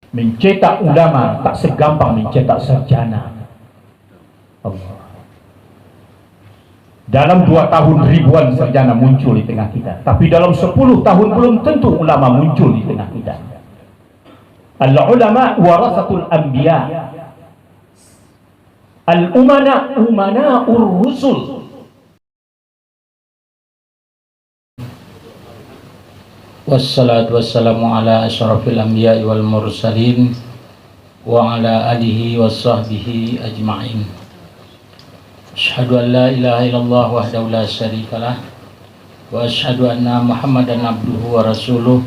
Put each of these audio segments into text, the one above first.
Mencetak ulama tak segampang mencetak sarjana. Allah. Dalam 2 tahun ribuan sarjana muncul di tengah kita, tapi dalam 10 tahun belum tentu ulama muncul di tengah kita. Al-ulama warasatul anbiya. Al-umana umana'ur rusul. Wassalatu wassalamu ala asyrafil anbiya'i wal mursalin wa ala alihi wa sahbihi ajma'in. Asyhadu an la ilaha illallah wahdahu la syarikalah wa asyhadu anna Muhammadan abduhu wa rasuluh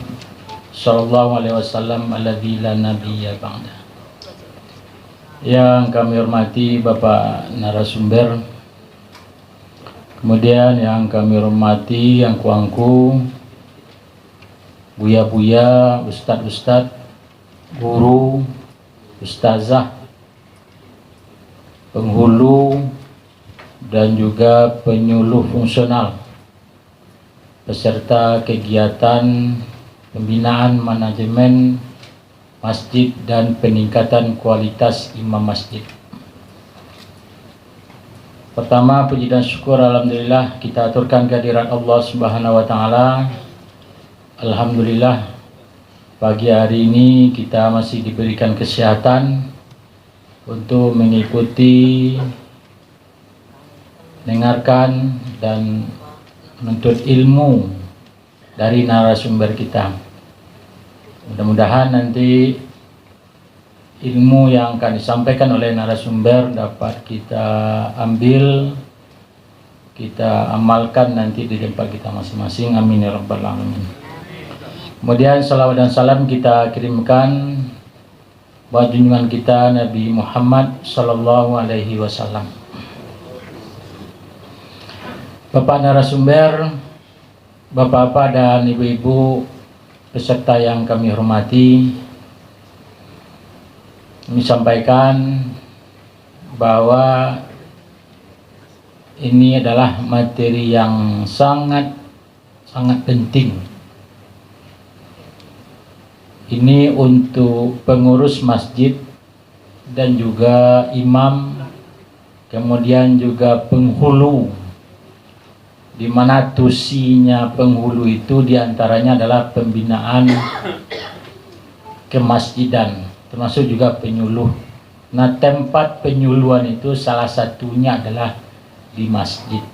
sallallahu alaihi wasallam alladzi la nabiyya ba'da. Yang kami hormati Bapak narasumber, kemudian yang kami hormati yang kuangku, buya-buya, ustad-ustad, guru, ustazah, penghulu, dan juga penyuluh fungsional, peserta kegiatan pembinaan manajemen masjid dan peningkatan kualitas imam masjid. Pertama, puji dan syukur alhamdulillah kita aturkan kehadirat Allah Subhanahu wa taala. Alhamdulillah, pagi hari ini kita masih diberikan kesehatan untuk mengikuti, mendengarkan, dan menuntut ilmu dari narasumber kita. Mudah-mudahan nanti ilmu yang akan disampaikan oleh narasumber dapat kita ambil, kita amalkan nanti di tempat kita masing-masing. Amin ya rabbal alamin. Kemudian salawat dan salam kita kirimkan buat junjungan kita Nabi Muhammad sallallahu alaihi wasallam. Bapak narasumber, bapak-bapak dan ibu-ibu peserta yang kami hormati, kami sampaikan bahwa ini adalah materi yang sangat penting. Ini untuk pengurus masjid dan juga imam, kemudian juga penghulu, di mana tusinya penghulu itu diantaranya adalah pembinaan kemasjidan, termasuk juga penyuluh. Nah, tempat penyuluhan itu salah satunya adalah di masjid.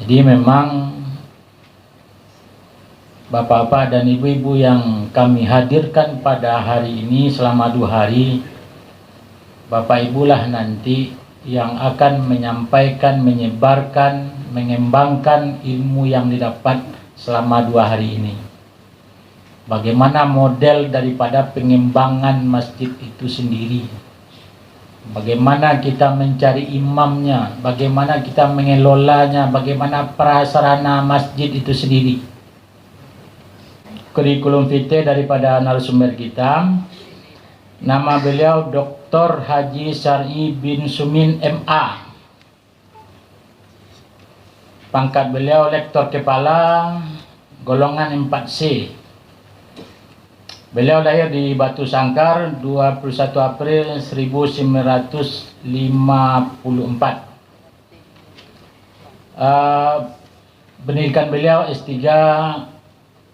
Jadi memang bapak-bapak dan ibu-ibu yang kami hadirkan pada hari ini selama 2 hari, bapak ibulah nanti yang akan menyampaikan, menyebarkan, mengembangkan ilmu yang didapat selama 2 hari ini. Bagaimana model daripada pengembangan masjid itu sendiri, bagaimana kita mencari imamnya, bagaimana kita mengelolanya, bagaimana prasarana masjid itu sendiri. Kurikulum vitae daripada narasumber kita, nama beliau Dr. Haji Syar'i bin Sumin MA. Pangkat beliau lektor kepala golongan 4C. Beliau lahir di Batu Sangkar 21 April 1954. Pendidikan beliau S3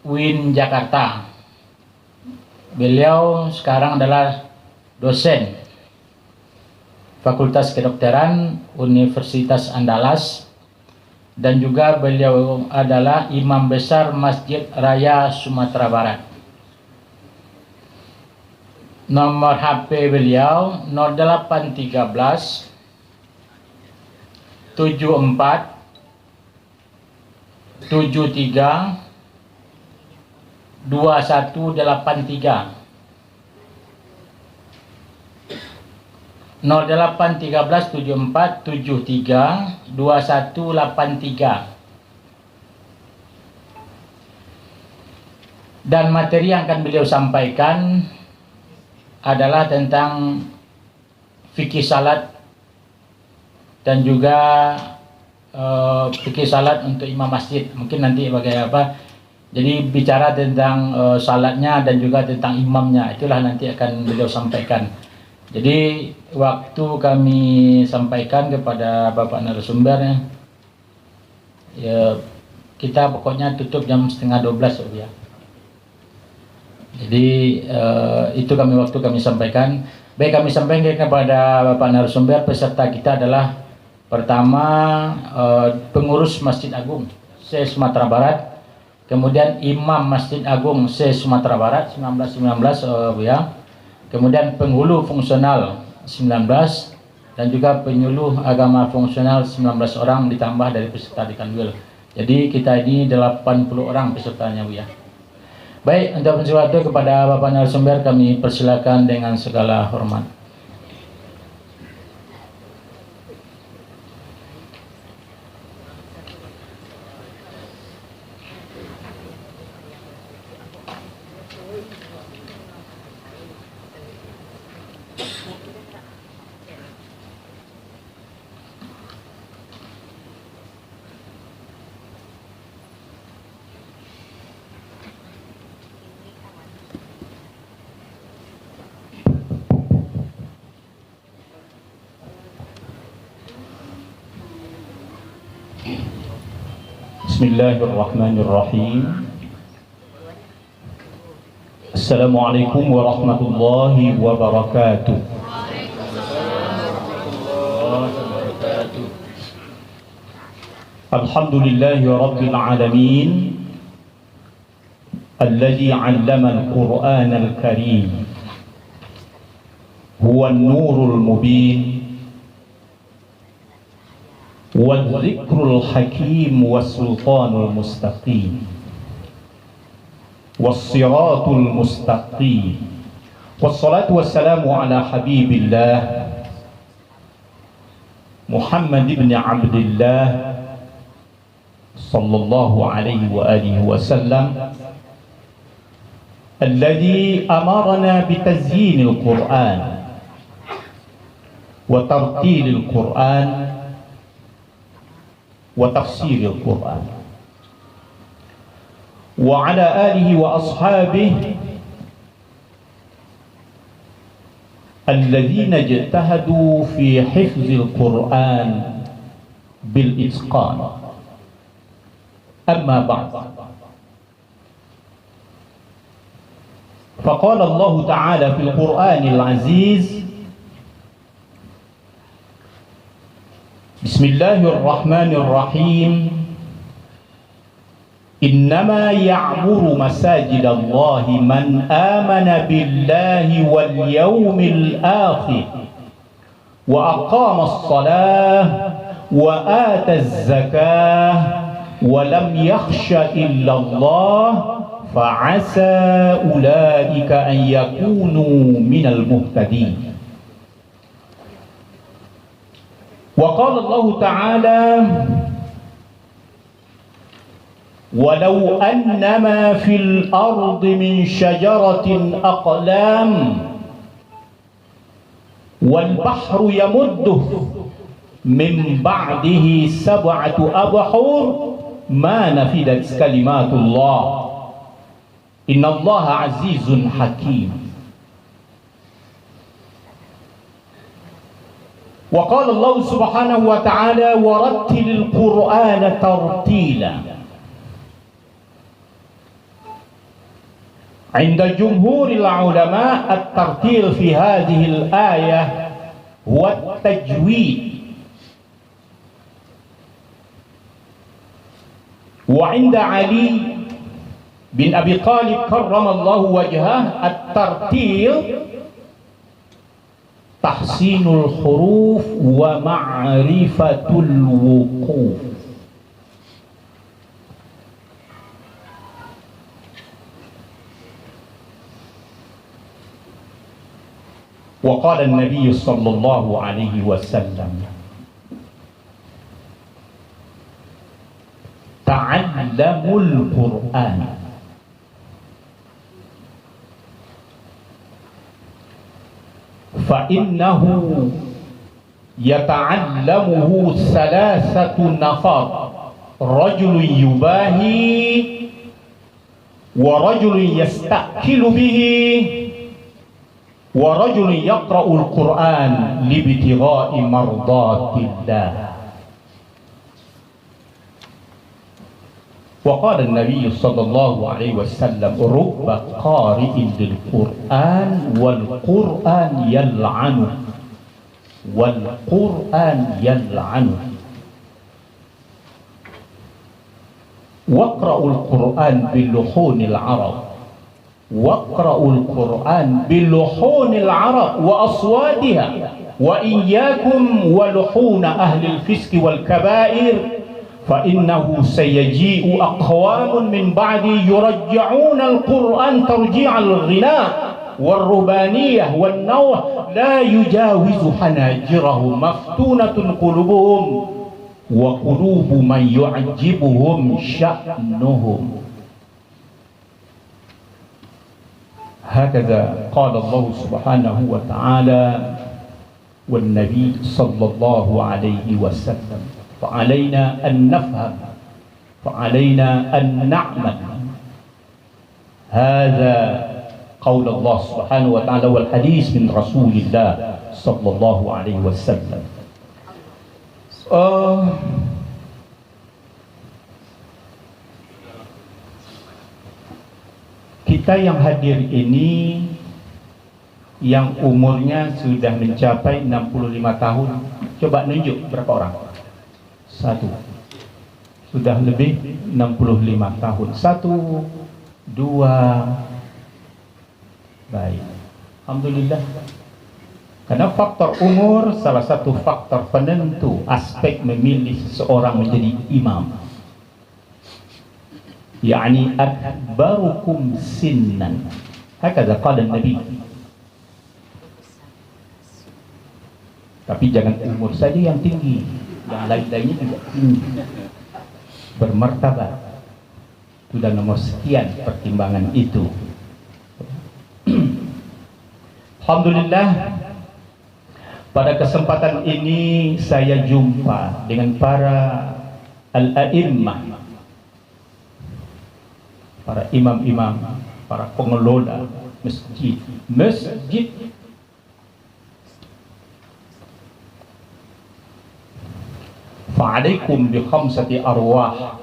UIN Jakarta. Beliau sekarang adalah dosen Fakultas Kedokteran Universitas Andalas, dan juga beliau adalah imam besar Masjid Raya Sumatera Barat. Nomor HP beliau 0813 74 73 2183. 0813 74 73 2183. Dan materi yang akan beliau sampaikan adalah tentang fikih salat dan juga fikih salat untuk imam masjid. Mungkin nanti Jadi bicara tentang salatnya dan juga tentang imamnya, itulah nanti akan beliau sampaikan. Jadi waktu kami sampaikan kepada Bapak narasumber, ya kita pokoknya tutup jam 11:30 ya. Jadi itu waktu kami sampaikan. Baik, kami sampaikan kepada Bapak narasumber, peserta kita adalah pertama pengurus Masjid Agung se-Sumatera Barat, kemudian Imam Masjid Agung se-Sumatera Barat 19 Bu ya. Kemudian penghulu fungsional 19 dan juga penyuluh agama fungsional 19 orang ditambah dari peserta di Kanwil. Jadi kita ini 80 orang pesertanya Bu ya. Baik, untuk sesuatu kepada Bapak narasumber kami persilakan dengan segala hormat. Bismillahirrahmanirrahim. Assalamualaikum warahmatullahi wabarakatuh. Alhamdulillahi rabbil alamin, alladzi 'allama al-Qur'ana al-karim, huwa an-nurul mubin, والذكر الحكيم والسلطان المستقيم والصراط المستقيم والصلاة والسلام على حبيب الله محمد بن عبد الله صلى الله عليه وآله وسلم الذي أمرنا بتزيين القرآن وترتيل القرآن وتفسير القرآن وعلى آله وأصحابه الذين اجتهدوا في حفظ القرآن بالإتقان. أما بعد، فقال الله تعالى في القرآن العزيز: بسم الله الرحمن الرحيم، إنما يعمر مساجد الله من آمن بالله واليوم الآخر وأقام الصلاة وآتى الزكاة ولم يخش إلا الله فعسى أولئك أن يكونوا من المهتدين. وقال الله تعالى: ولو أن ما في الأرض من شجرة أقلام والبحر يمده من بعده 7 أبحر ما نفدت كلمات الله إن الله عزيز حكيم. وقال الله سبحانه وتعالى: ورتل القرآن ترتيلا. عند جمهور العلماء الترتيل في هذه الآية هو التجويد، وعند علي بن أبي طالب كرم الله وجهه الترتيل تحسين الحروف ومعرفة الوقوف. وقال النبي صلى الله عليه وسلم: تعلموا القرآن فإنه يتعلمه 3 نفر: رجل يباهي wa rajulun yastaqilu bihi, wa rajulun yaqra'ul Qur'an libtigha'i mardatillah. Wa qala an-nabiy sallallahu alaihi wasallam rubba qari'in lil Qur'an wal Qur'an yal'anu wal Qur'an yal'anu. Waqra'ul Qur'an bil luhunil Arab, waqra'ul Qur'an bil luhunil Arab wa aswadiha wa iyyakum wa luhuna ahli al-fisq wal kaba'ir fa innahu sayaji'u aqwamun min ba'di yurajji'una al-Qur'an tarji'al ghina والربانية والنوح لا يجاوز حناجرهم مفتونة قلوبهم وقلوب من يعجبهم شأنهم. هكذا قال الله سبحانه وتعالى والنبي صلى الله عليه وسلم. فعلينا أن نفهم، فعلينا أن نعمل. هذا قول الله سبحانه وتعالى والحديث من رسول الله صلى الله عليه وسلم. Kita yang hadir ini yang umurnya sudah mencapai 65 tahun, coba nunjuk berapa orang? Satu. Sudah lebih 65 tahun. Satu, dua. Baik, alhamdulillah. Karena faktor umur salah satu faktor penentu aspek memilih seseorang menjadi imam. Yani akbarukum sinnan. Hakadha qala Nabi. Tapi jangan umur saja yang tinggi, yang lain-lainnya juga tinggi, bermartabat. Sudah nomor sekian pertimbangan itu. Alhamdulillah, pada kesempatan ini saya jumpa dengan para al-a'immah, para imam-imam, para pengelola masjid. Fa'alaikum bi khamsati arwah.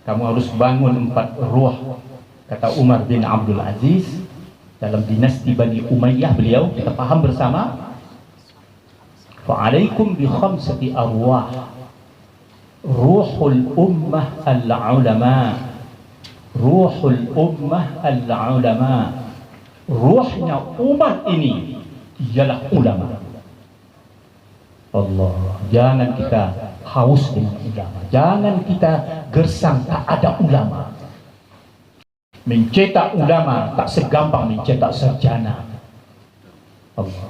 Kamu harus bangun 4 ruh, kata Umar bin Abdul Aziz dalam dinasti Bani Umayyah beliau, kita paham bersama. Fa'alaikum bi khamsati arwah. Ruhul ummah al-ulama. Ruhul ummah al-ulama. Ruhnya umat ini ialah ulama. Allah, jangan kita haus dengan ulama, jangan kita gersang tak ada ulama. Mencetak ulama tak segampang mencetak sarjana. Allah.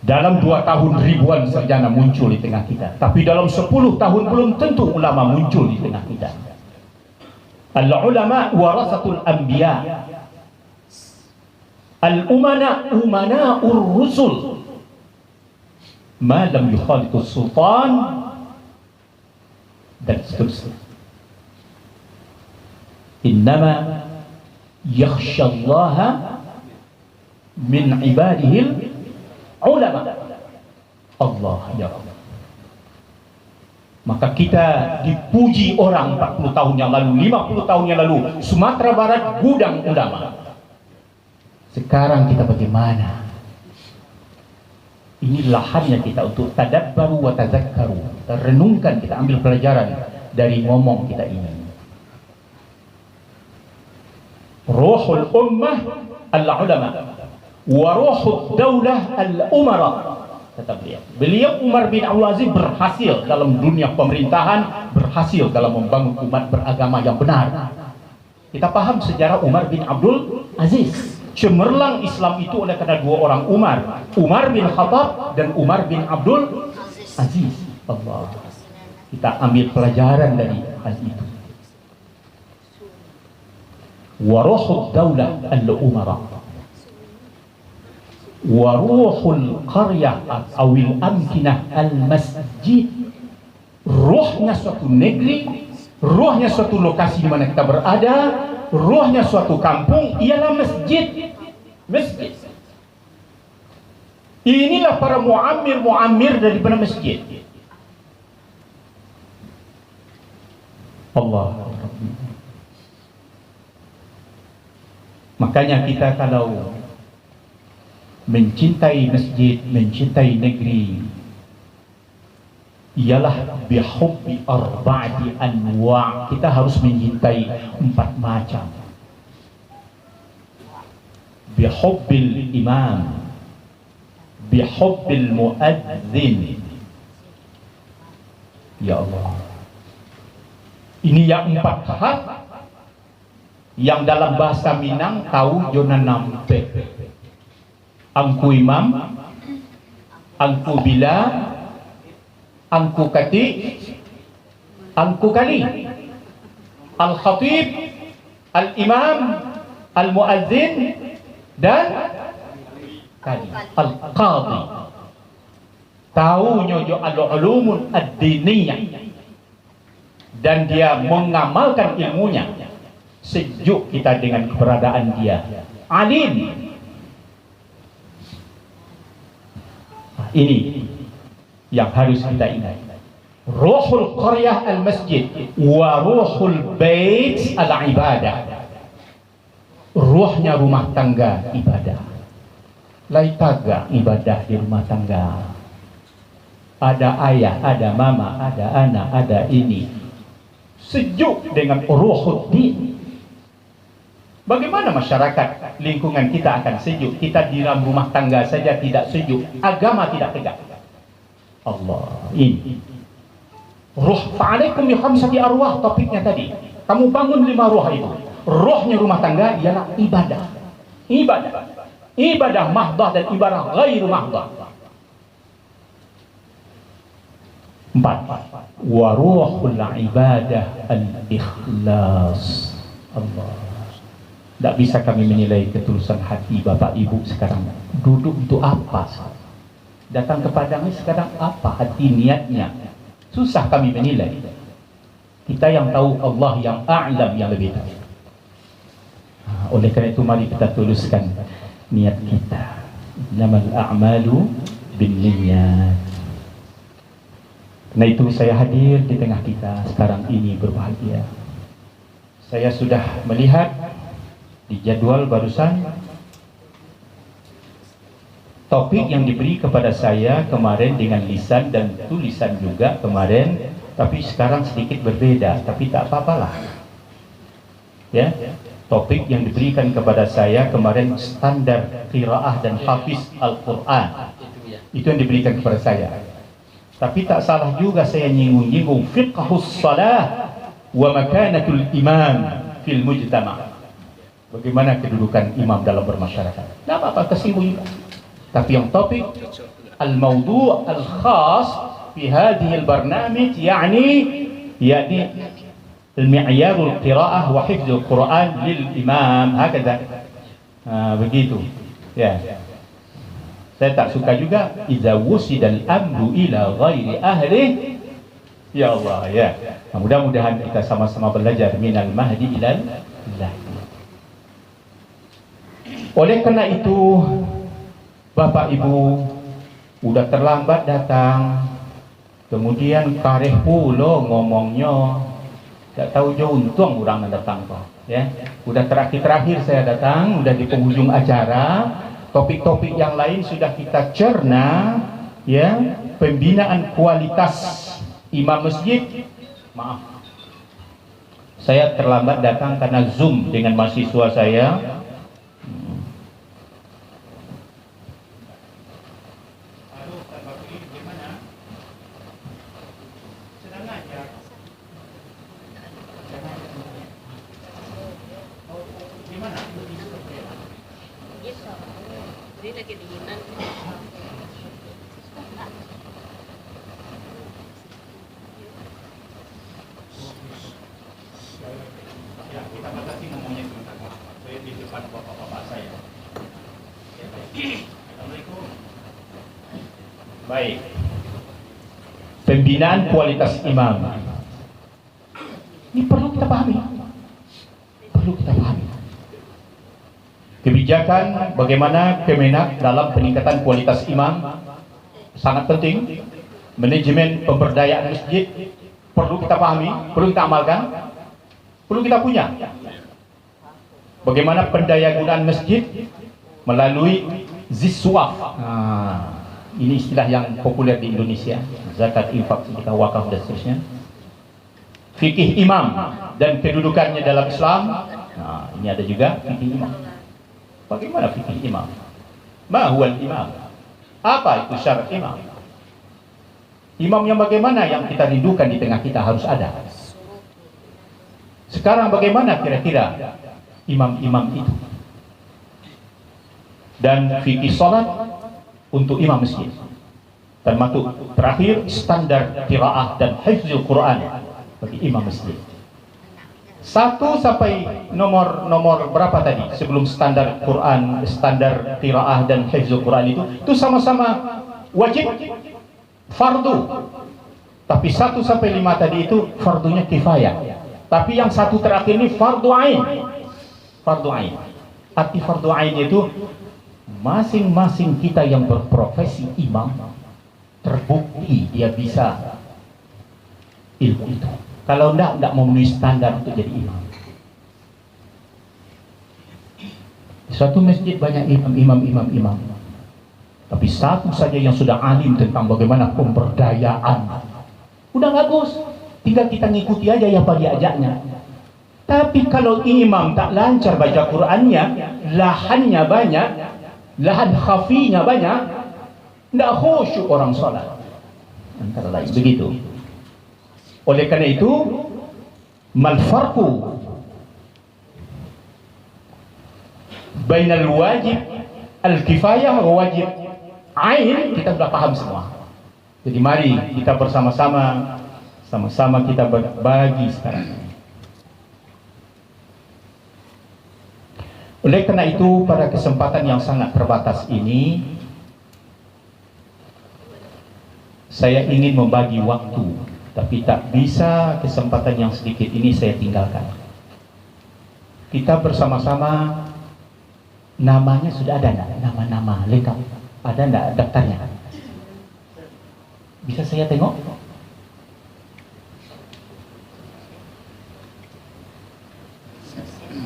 Dalam 2 tahun ribuan sarjana muncul di tengah kita, tapi dalam 10 tahun belum tentu ulama muncul di tengah kita. Al-ulama warasatul anbiya. Al-umana umana'ur rusul. Ma lam yukhalitus sultan dan seterusnya. Innama yakhshallaha min ibadihil ulama. Allah ya Rabb. Maka kita dipuji orang 40 tahun yang lalu, 50 tahun yang lalu, Sumatera Barat gudang ulama. Sekarang kita bagaimana? Ini lahannya kita untuk tadabbaru wa tazakkaru. Kita renungkan, kita ambil pelajaran dari ngomong kita ini. Ruhul ummah al-ulama wa ruhud daulah al-umara, kata beliau. Beliau Umar bin Abdul Aziz berhasil dalam dunia pemerintahan, berhasil dalam membangun umat beragama yang benar. Kita paham sejarah Umar bin Abdul Aziz. Cemerlang Islam itu oleh karena 2 orang Umar, Umar bin Khattab dan Umar bin Abdul Aziz. Allah. Kita ambil pelajaran dari hal itu. Wa ruhud daulah al-umara wa ruhul qaryah awil amkinah al-masjid. Ruhnya suatu negeri Ruhnya suatu lokasi di mana kita berada, ruhnya suatu kampung ialah masjid. Masjid. Inilah para muammir daripada masjid. Allah. Makanya kita kalau mencintai masjid, mencintai negeri, ialah bihubbi arba'ati anwa'. Kita harus mencintai 4 macam. Bihubbil imam, bihubbil muadzin. Ya Allah, ini yang 4 hak yang dalam bahasa Minang tahu jona nampe. Angku imam, angku bila, angku kati, angku kali. Al-khatib, al-imam, al-muadzin, dan kali. Al-qadhi. Tahu nyojo al-ulumul ad-diniyah, dan dia mengamalkan ilmunya. Sejuk kita dengan keberadaan dia. Alim. Ini yang harus kita ingat. Ruhul qaryah al-masjid wa ruhul bait al-ibadah. Ruhnya rumah tangga ibadah. Laitaga ibadah di rumah tangga. Ada ayah, ada mama, ada anak, ada ini. Sejuk dengan ruhul din. Bagaimana masyarakat lingkungan kita akan sejuk? Kita di dalam rumah tangga saja tidak sejuk. Agama tidak tegak. Allah, ini ruh. Fa'alaikum bi khamsati arwah, topiknya tadi. Kamu bangun 5 ruh itu. Ruhnya rumah tangga ialah ibadah. Ibadah. Ibadah mahdah dan ibadah ghairu mahdah. 4. Wa ruhul ibadah al-ikhlas. Allah. Tidak bisa kami menilai ketulusan hati Bapak Ibu sekarang. Duduk itu apa? Datang ke Padang sekarang apa hati niatnya? Susah kami menilai. Kita yang tahu, Allah yang a'lam, yang lebih tahu. Oleh karena itu mari kita tuluskan niat kita. Innamal a'malu binniyat. Karena itu saya hadir di tengah kita sekarang ini berbahagia. Saya sudah melihat di jadwal barusan topik yang diberi kepada saya kemarin dengan lisan dan tulisan juga kemarin, tapi sekarang sedikit berbeda, tapi tak apa-apalah. Ya, topik yang diberikan kepada saya kemarin standar qiraah dan hafiz Al-Quran, itu yang diberikan kepada saya. Tapi tak salah juga saya nyinggung-nyinggung fiqhus salah wa makanatul imam fil mujtama'. Bagaimana kedudukan imam dalam bermasyarakat. Tidak apa-apa, kesinggung. Tapi yang topik al-mawdu' al-khas fi hadhihi al-barnamij yani al-mi'yar al-qira'ah wa hifz al-Quran lil imam, hakada. Begitu. Ya. Saya tak suka juga idza wusida al-amru ila ghairi ahli. Ya Allah, ya. Mudah-mudahan kita sama-sama belajar minal mahdi ilal lahdi. Oleh karena itu, Bapak Ibu udah terlambat datang, kemudian kareh pulo ngomongnya, tak tahu jauh untung orang datang kok. Ya, udah terakhir saya datang, udah di penghujung acara. Topik-topik yang lain sudah kita cerna, ya, pembinaan kualitas imam masjid. Maaf, saya terlambat datang karena Zoom dengan mahasiswa saya. Baik. Pembinaan kualitas imam. Ini perlu kita pahami. Perlu kita pahami. Kebijakan bagaimana Kemenak dalam peningkatan kualitas imam sangat penting. Manajemen pemberdayaan masjid perlu kita pahami, perlu kita amalkan, perlu kita punya. Bagaimana pendayagunaan masjid melalui ziswaf. Ini istilah yang populer di Indonesia. Zakat, infak, sedekah, wakaf dan seterusnya. Fikih imam dan kedudukannya dalam Islam. Ini ada juga fikih imam. Bagaimana fikih imam? Ma huwal imam? Apa itu syarat imam? Imam yang bagaimana yang kita rindukan di tengah kita harus ada. Sekarang bagaimana kira-kira imam-imam itu? Dan fikih salat untuk imam masjid. Termasuk terakhir standar qiraah dan hifzul Quran bagi imam masjid. 1 sampai nomor berapa tadi sebelum standar Quran, standar qiraah dan hifzul Quran itu sama-sama wajib fardu. Tapi 1 sampai 5 tadi itu fardunya kifayah. Tapi yang 1 terakhir ini fardu ain. Fardu ain. Arti fardu ain itu masing-masing kita yang berprofesi imam terbukti dia bisa ilmu itu. Kalau enggak memenuhi standar untuk jadi imam. Di suatu masjid banyak imam. Tapi 1 saja yang sudah alim tentang bagaimana pemberdayaan. Udah bagus, tinggal kita ngikuti aja yang apa diajaknya. Tapi kalau imam tak lancar baca Qurannya, lahannya banyak, lahan khafinya banyak, tidak khusyuk orang sholat. Antara lain begitu. Oleh karena itu, mal farqu bainal wajib al-kifayah wa wajib ain, kita sudah paham semua. Jadi mari kita bersama-sama, sama-sama kita berbagi sekarang. Oleh karena itu, pada kesempatan yang sangat terbatas ini, saya ingin membagi waktu, tapi tak bisa kesempatan yang sedikit ini saya tinggalkan. Kita bersama-sama, namanya sudah ada enggak? Nama-nama lengkap ada enggak daftarnya? Bisa saya tengok?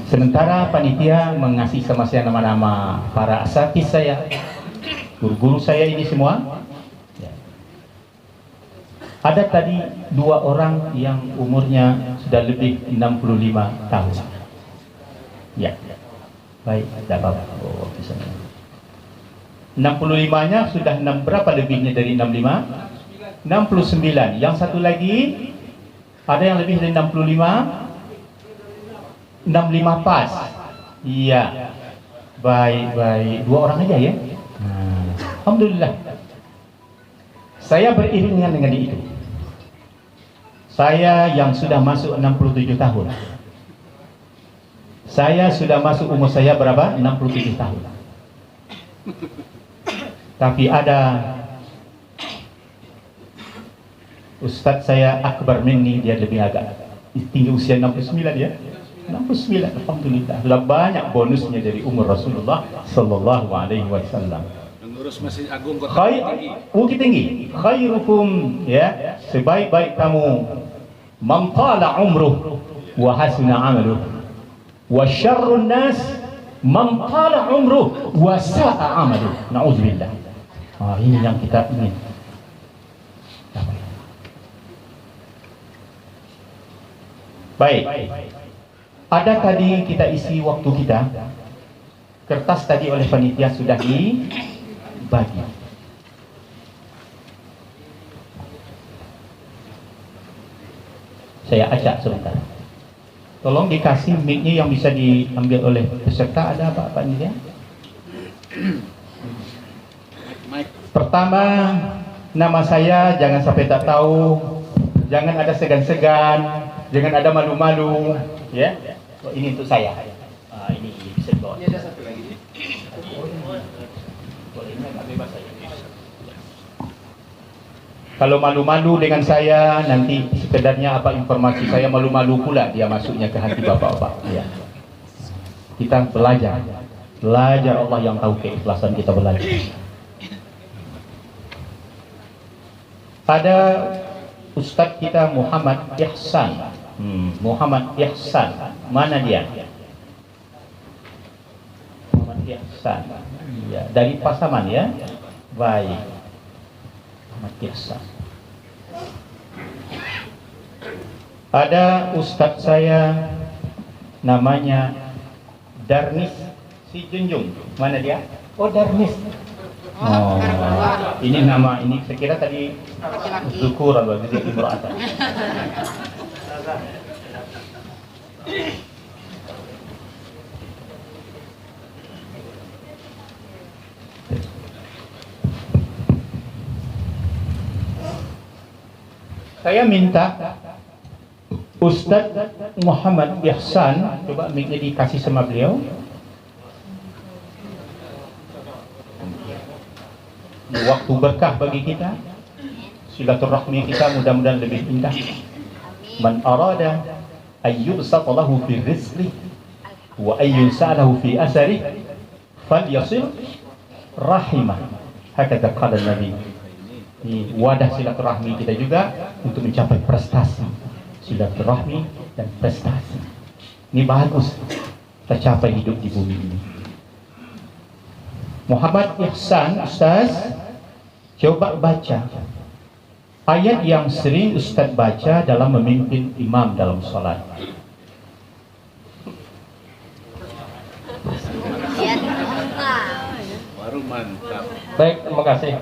Sementara panitia mengasih sama saya nama-nama para asatidz saya, guru-guru saya ini semua. Ada tadi 2 orang yang umurnya sudah lebih 65 tahun. Ya, baik, tidak apa-apa. 65-nya sudah berapa lebihnya dari 65? 69. Yang satu lagi ada yang lebih dari 65. 65 pas. Iya. Baik. 2 orang aja ya. Alhamdulillah. Saya beriringan dengan itu. Saya yang sudah masuk 67 tahun. Saya sudah masuk umur saya berapa? 67 tahun. Tapi ada Ustadz saya akbar minni, dia lebih agak tinggi usia 69 ya. 69, alhamdulillah. Sudah banyak bonusnya dari umur Rasulullah sallallahu alaihi wasallam. Mengurus Masjid Agung Kota Bukit Tinggi. Khairukum, ya, sebaik-baik kamu man tala umruh wa hasuna amaluh. Wa syarrun nas man tala umruh wa sa'a amaluh. Nauzubillah. Ini yang kita ingin. Baik. Ada tadi kita isi waktu kita. Kertas tadi oleh panitia sudah dibagi. Saya acak sebentar. Tolong dikasih mic-nya yang bisa diambil oleh peserta. Ada apa panitia? Pertama, nama saya jangan sampai tak tahu. Jangan ada segan-segan. Jangan ada malu-malu. Ya. Oh, ini untuk saya. Ini bisa dibawa. Ini ada satu lagi. Boleh, agak bebas saja. Kalau malu-malu dengan saya, nanti sekedarnya apa informasi saya malu-malu pula dia masuknya ke hati bapak-bapak. Ya. Kita belajar Allah yang tahu keikhlasan kita belajar. Ada Ustadz kita Muhammad Ihsan. Muhammad Ihsan, mana dia? Muhammad Ihsan, ya, dari Pasaman ya. Baik, Muhammad Ihsan. Ada Ustadz saya namanya Darnis Si Junjung, mana dia? Oh, Darnis. Oh, ini nama ini saya kira tadi Zukur atau jadi Imra'atan. Saya minta Ustadz Muhammad Ihsan, coba mic-nya dikasih sama beliau. Waktu berkah bagi kita, silaturahmi kita mudah-mudahan lebih indah. Man arada ayyubsata lahu fi rizqi wa ayyusalahu fi asari falyasil rahimah. Hakata qala Nabi. Ini wadah silaturahmi kita juga untuk mencapai prestasi. Silaturahmi dan prestasi. Ini bagus tercapai hidup di bumi ini. Muhammad Ihsan, Ustaz, coba baca ayat yang sering Ustaz baca dalam memimpin imam dalam sholat. Baru mantap. Baik, terima kasih.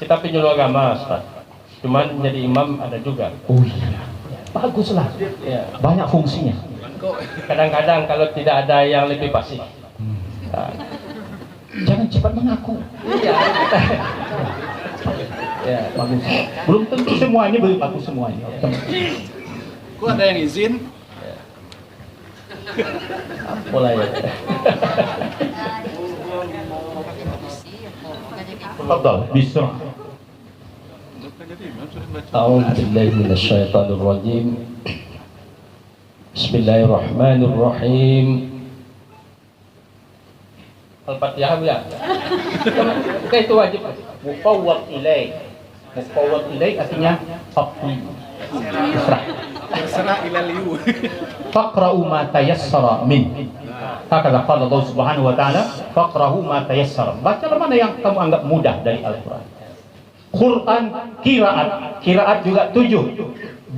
Kita penyuluh agama, Ustaz. Cuman jadi imam ada juga. Oh iya, baguslah. Ya. Banyak fungsinya. Kadang-kadang kalau tidak ada yang lebih pasti. Nah, Jangan cepat mengaku. ya. Bagus. Belum tentu semuanya bagus semuanya. Kok ada yang izin? Mulai ya. Tafadhal, bismillah. A'udzu billahi minasyaitonir rajim. Bismillahirrahmanirrahim. Al-Fatihah ya. Oke, itu wajib. Mufawwad ilaih. Mufawwad ilaih artinya faqih. Terserah ilaliu. Faqra'u ma tayassara min. Hakala qala Allah Subhanahu wa taala, faqra'u ma tayassara. Bacalah mana yang kamu anggap mudah dari Al-Qur'an. Quran qiraat juga 7.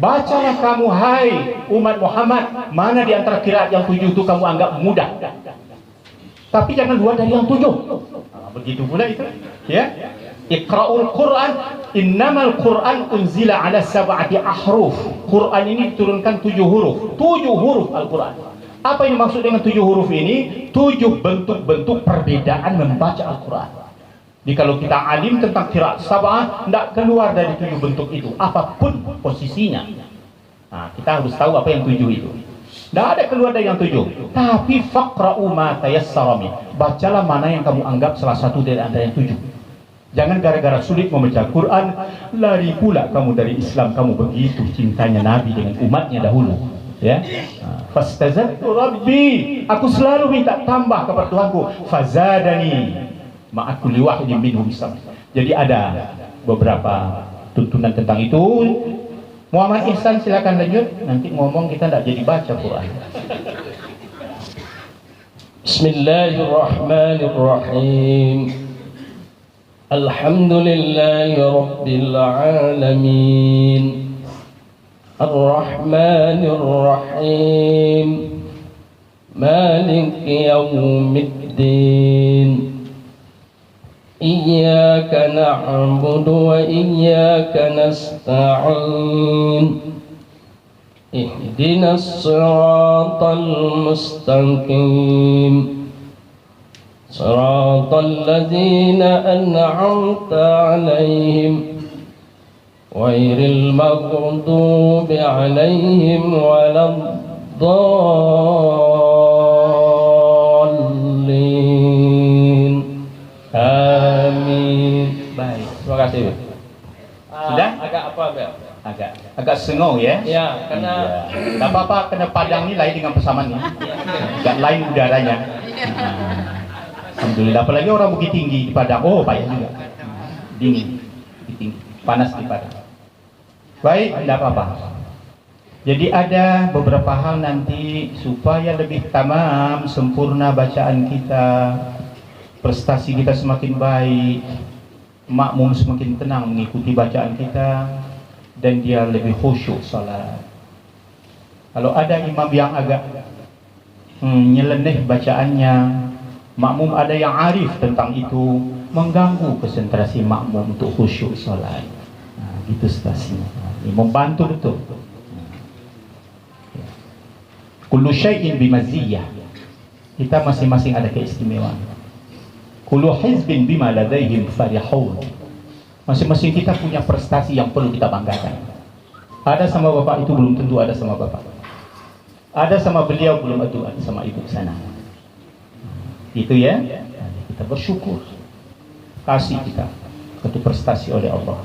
Bacalah kamu hai umat Muhammad, mana di antara qiraat yang 7 itu kamu anggap mudah. Tapi jangan luar dari yang 7. Begitu pula itu, ya. Iqra'ul Quran, innamal Quran unzila ala sab'ati ahruf. Quran ini diturunkan 7 huruf. 7 huruf Al-Quran. Apa yang dimaksud dengan 7 huruf ini? 7 bentuk-bentuk perbedaan membaca Al-Quran. Jadi kalau kita alim tentang qiraat sab'ah, tidak keluar dari 7 bentuk itu, apapun posisinya. Nah, kita harus tahu apa yang 7 itu. Tidak ada keluar dari yang 7. Tapi faqra'u ma tayassara min. Bacalah mana yang kamu anggap salah satu dari antara yang 7. Jangan gara-gara sulit membaca Quran, lari pula kamu dari Islam. Kamu begitu cintanya Nabi dengan umatnya dahulu. Ya. Fastazadtu Rabbi. Aku selalu minta tambah kepada Tuhanku. Fazadani ma'akulli wahidin minhum sabr. Jadi ada beberapa tuntunan tentang itu. Muhammad Ihsan silakan lanjut. Nanti ngomong kita tidak jadi baca Quran. Bismillahirrahmanirrahim. Alhamdulillahi rabbil alamin. Ar-Rahmanir Rahim. Maliki yaumiddin. Iyyaka na'budu wa iyyaka nasta'in. Ihdinas siratal mustaqim. Siratal ladzina an'amta 'alaihim ghairil maghdubi 'alaihim waladdallin. Amin. sengau ya. Ya, karena Iya. Gak apa-apa, kena padang ini lain dengan pesaman nih. Gak lain udaranya. Alhamdulillah, apalagi orang Bukit Tinggi di Padang. Oh, payah juga. Dingin, Bukit Tinggi, panas di Padang. Baik, tidak apa-apa. Jadi ada beberapa hal nanti supaya lebih tamam, sempurna bacaan kita, prestasi kita semakin baik, makmum semakin tenang mengikuti bacaan kita, dan dia lebih khusyuk salat. Kalau ada imam yang agak nyeleneh bacaannya, makmum ada yang arif tentang itu, mengganggu konsentrasi makmum untuk khusyuk salat. Nah, gitu situasinya. Ini membantu betul. Kullu syai'in bimaziyah. Kita masing-masing ada keistimewaan. Kullu hizbin bima ladaihim farihun. Masing-masing kita punya prestasi yang perlu kita banggakan. Ada sama bapak itu belum tentu ada sama bapak. Ada sama beliau belum tentu ada sama ibu sana. Itu ya. Kita bersyukur. Kasih kita itu prestasi oleh Allah.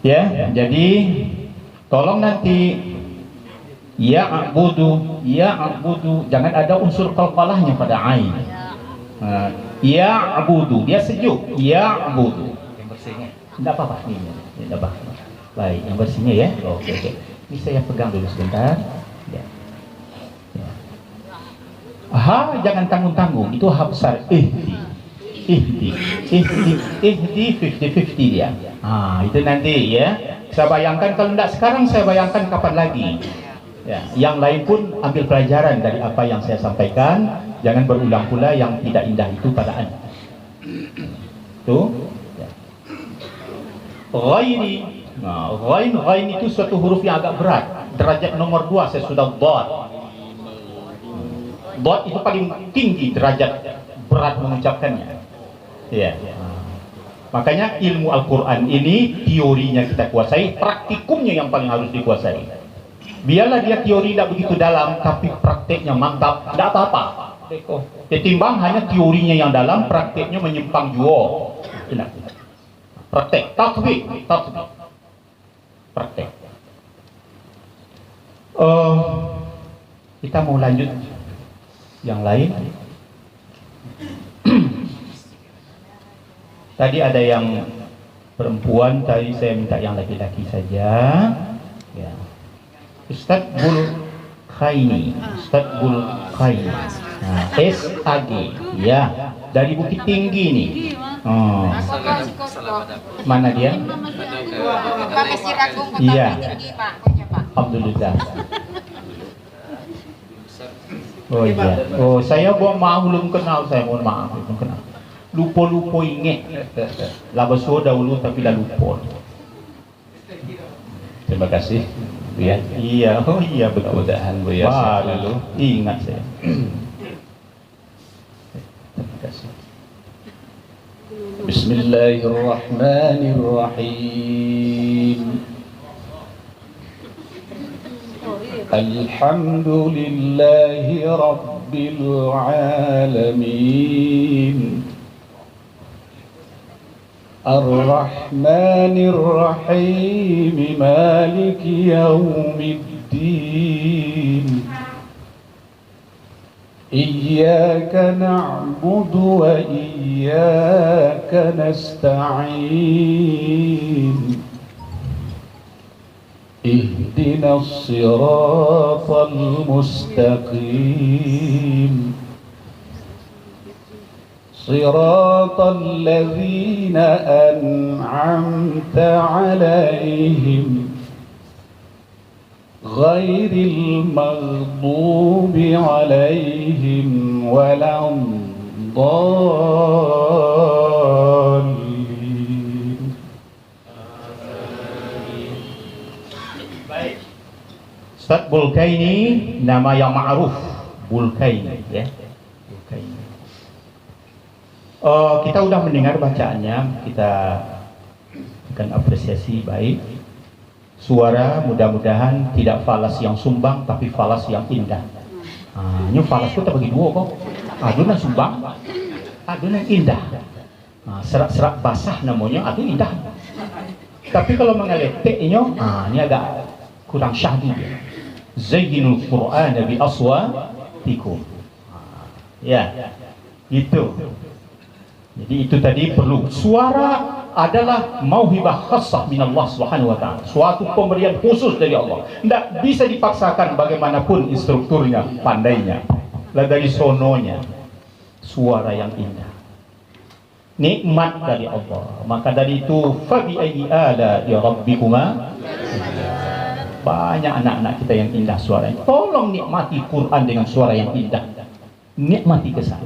Ya, jadi tolong nanti ya'budu, jangan ada unsur qalqalahnya pada ain. Ya'budu, dia sejuk. Ya'budu. Yang bersihnya. Tidak apa-apa ini. Tidak apa-apa. Baik, yang bersihnya ya. Oke. Ini saya pegang dulu sebentar. Ya. Jangan tanggung-tanggung. Itu ha besar. Ihdi 50-50 dia. Itu nanti ya. Saya bayangkan, kalau tidak sekarang saya bayangkan kapan lagi. Ya, yang lain pun ambil pelajaran dari apa yang saya sampaikan. Jangan berulang pula yang tidak indah itu pada Anda. Tuh. Ya. Ghaini. Ghain itu suatu huruf yang agak berat. Derajat nomor 2 saya sudah dot. Dot itu paling tinggi derajat berat mengucapkannya. Ya. Makanya ilmu Al-Quran ini teorinya kita kuasai, praktikumnya yang paling harus dikuasai. Biarlah dia teori tidak begitu dalam, tapi prakteknya mantap, tidak apa-apa. Ketimbang hanya teorinya yang dalam, prakteknya menyimpang jua. Praktek, tatbik. Praktek. Kita mau lanjut yang lain. Tadi ada yang perempuan, tadi saya minta yang laki-laki saja. Ya. Ustadz Bulkhaini. SAG. Ya, dari Bukit Tinggi nih. Mana dia? Iya. Alhamdulillah. Oh iya. Oh, saya belum kenal, saya mohon maaf, belum kenal. Lupa ingat. Labaso dahulu tapi dah lupa. Terima kasih. Ya. Iya, oh iya betul. Mudah-mudahan Bu ya Baru ingat saya. Terima kasih. Bismillahirrahmanirrahim. Alhamdulillahi Rabbil Alamin. Ar-Rahmanir Rahim, Maliki Yawmiddin. Iyyaka na'budu wa iyyaka nasta'in. Ihdinas siratal mustaqim. صراط الذين أنعمت عليهم غير المغضوب عليهم ولا الضالين. Ustadz Bulkhaini, nama yang ma'ruf Bulkhaini ya. Bulkhaini. Kita udah mendengar bacaannya, kita akan apresiasi baik. Suara mudah-mudahan tidak falas yang sumbang, tapi falas yang indah. Ini falas itu terbagi dua kok. Adunan sumbang, adunan indah. Serak-serak basah namanya, itu indah. Tapi kalau mengeleteknya, ini agak kurang syahdu dia. Zayyinul Qur'ana bi aswatikum. Ya, itu. Jadi itu tadi perlu. Suara adalah mauhibah khassah min Allah Subhanahu wa taala. Suatu pemberian khusus dari Allah. Tidak bisa dipaksakan bagaimanapun instrukturnya, pandainya. Lah dari sononya. Suara yang indah. Nikmat dari Allah. Maka dari itu fa bi ayyi ala ya rabbikuma. Banyak anak-anak kita yang indah suaranya. Tolong nikmati Quran dengan suara yang indah. Nikmati kesan.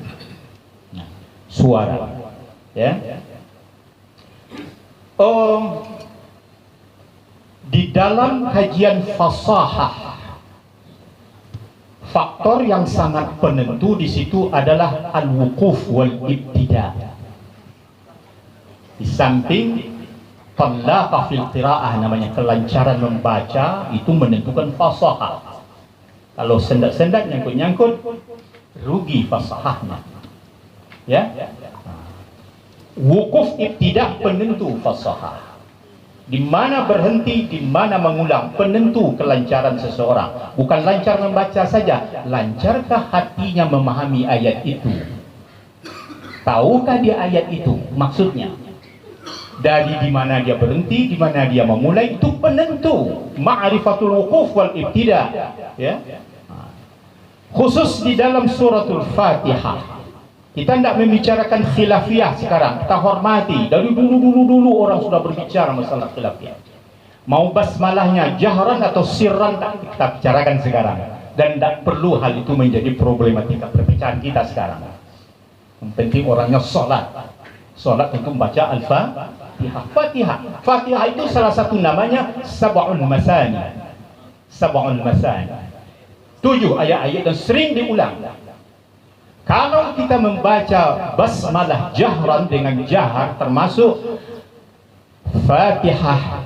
Nah, suara. Ya. Di dalam kajian fasahah, faktor yang sangat penentu di situ adalah al-wuquf wal ibtida. Di samping talaqa fil qiraah, namanya kelancaran membaca, itu menentukan fasahah. Kalau sendat-sendat nyangkut-nyangkut, rugi fasahahnya. Ya. Wukuf ibtidah penentu fasahah. Di mana berhenti, di mana mengulang, penentu kelancaran seseorang. Bukan lancar membaca saja, lancarkah hatinya memahami ayat itu? Tahukah dia ayat itu maksudnya? Dari di mana dia berhenti, di mana dia memulai, itu penentu ma'rifatul wukuf wal ibtidah. Ya. Khusus di dalam suratul Fatihah. Kita tidak membicarakan khilafiyah sekarang. Kita hormati. Dari dulu orang sudah berbicara masalah khilafiyah. Mau basmalahnya jahran atau sirran, kita bicarakan sekarang. Dan tidak perlu hal itu menjadi problematika perpecahan kita sekarang. Yang penting orangnya sholat. Sholat untuk membaca Al-Fatihah. Fatihah itu salah satu namanya Sab'ul Masani. Sab'ul Masani. 7 ayat-ayat dan sering diulang. Kalau kita membaca basmalah jahran dengan jahar, termasuk Fatihah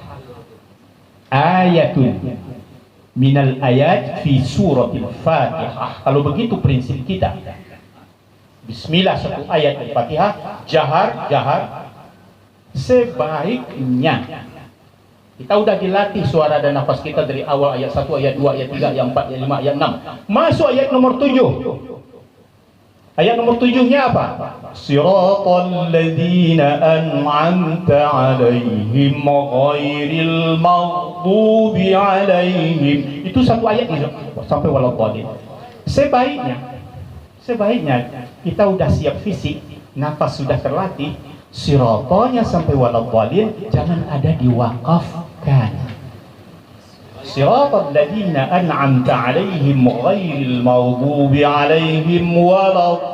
ayatun minal ayat fi suratil Fatihah. Kalau begitu prinsip kita. Bismillah satu ayat Al-Fatihah, jahar sebaiknya. Kita udah dilatih suara dan nafas kita dari awal ayat 1, ayat 2, ayat 3, ayat 4, ayat 5, ayat 6. Masuk ayat nomor 7. Ayat nomor 7-nya apa? Siratal ladzina an'amta 'alaihim ghairil maghdubi 'alaihim. Itu satu ayat itu sampai waladhdallin. Sebaiknya kita udah siap fisik, nafas sudah terlatih, siratalnya sampai waladhdallin jangan ada diwaqafkan. Siratal ladzina an'amta 'alaihim ghairil maghdubi 'alaihim waladdallin.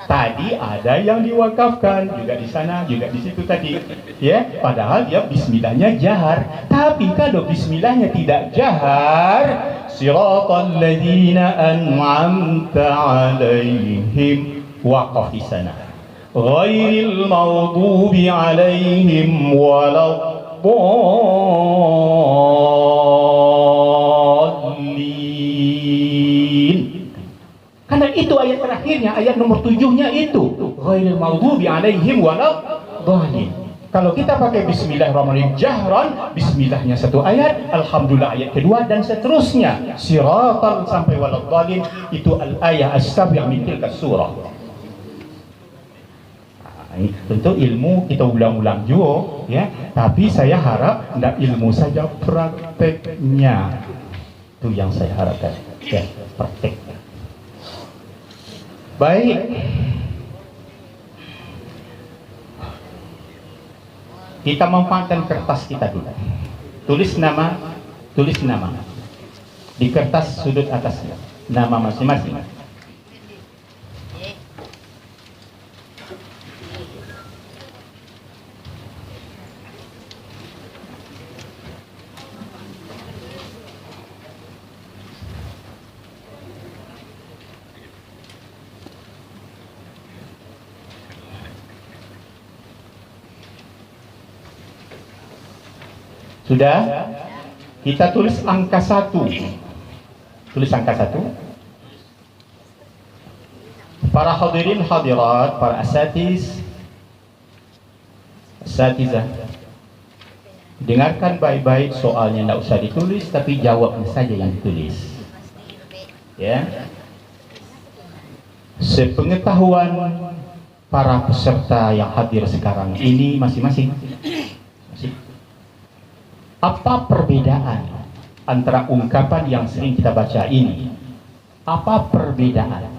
Tadi ada yang diwakafkan juga di sana, juga di situ tadi. Ya, padahal dia bismillahnya jahar. Tapi kalau bismillahnya tidak jahar, siratal ladzina an'amta 'alaihim, waqaf di sana. Ghairil maghdubi 'alaihim waladdallin. Karena itu ayat terakhirnya, ayat nomor 7-nya itu ghairil maghdubi 'alaihim waladdallin. Kalau kita pakai bismillahirrahmanirrahim jahran, bismillahnya satu ayat, alhamdulillah ayat kedua, dan seterusnya. Siratal sampai waladdallin itu al-ayah as-sabi' min tilka surah. Tentu ilmu kita ulang-ulang juga, ya. Tapi saya harap tidak ilmu saja, prakteknya. Itu yang saya harapkan, ya, praktek. Baik. Kita manfaatkan kertas kita dulu. Tulis nama. Di kertas sudut atasnya, nama masing-masing. Sudah? Kita tulis angka 1. Tulis angka 1. Para hadirin hadirat, para asatiz, Asatizah, dengarkan baik-baik, soalnya tidak usah ditulis, tapi jawabnya saja yang ditulis. Ya, sepengetahuan para peserta yang hadir sekarang ini masing-masing, apa perbedaan antara ungkapan yang sering kita baca ini? Apa perbedaan?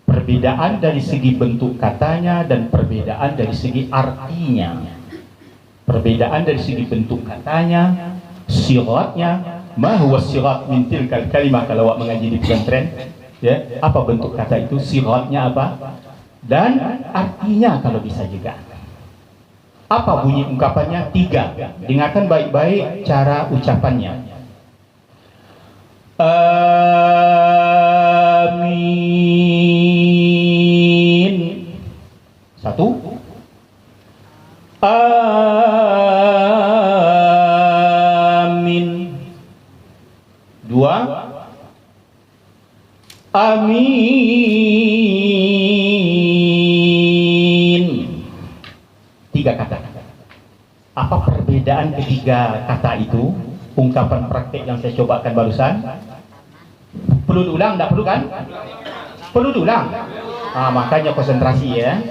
Perbedaan dari segi bentuk katanya dan perbedaan dari segi artinya. Perbedaan dari segi bentuk katanya, siratnya, ma huwa sirat min tilkal kalimah, kalau awak mengaji di pesantren, ya, apa bentuk kata itu, siratnya apa, dan artinya kalau bisa juga. Apa bunyi ungkapannya? 3. Dengarkan baik-baik cara ucapannya. Amin. 1. Amin. 2. Amin. 3 kata. Apa perbedaan ketiga kata itu? Ungkapan praktik yang saya cobakan barusan. Perlu diulang? Tidak perlu kan? Perlu diulang. Makanya konsentrasi ya.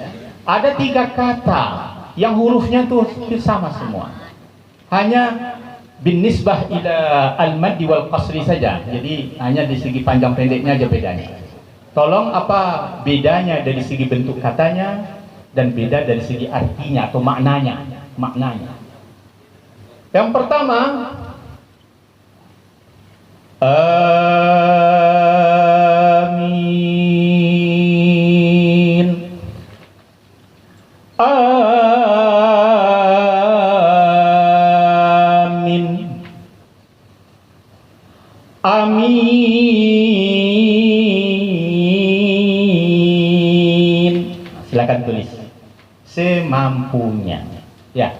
Ada 3 kata yang hurufnya tuh sama semua. Hanya bin nisbah ila al-maddi wal qasri saja. Jadi hanya di segi panjang pendeknya aja bedanya. Tolong, apa bedanya dari segi bentuk katanya dan beda dari segi artinya atau maknanya? Yang pertama, amin. Amin. Amin. Silakan tulis semampunya. Ya.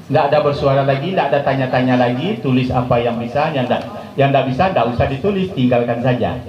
Tidak ada bersuara lagi, tidak ada tanya-tanya lagi, tulis apa yang bisa, yang tidak bisa, tidak usah ditulis, tinggalkan saja.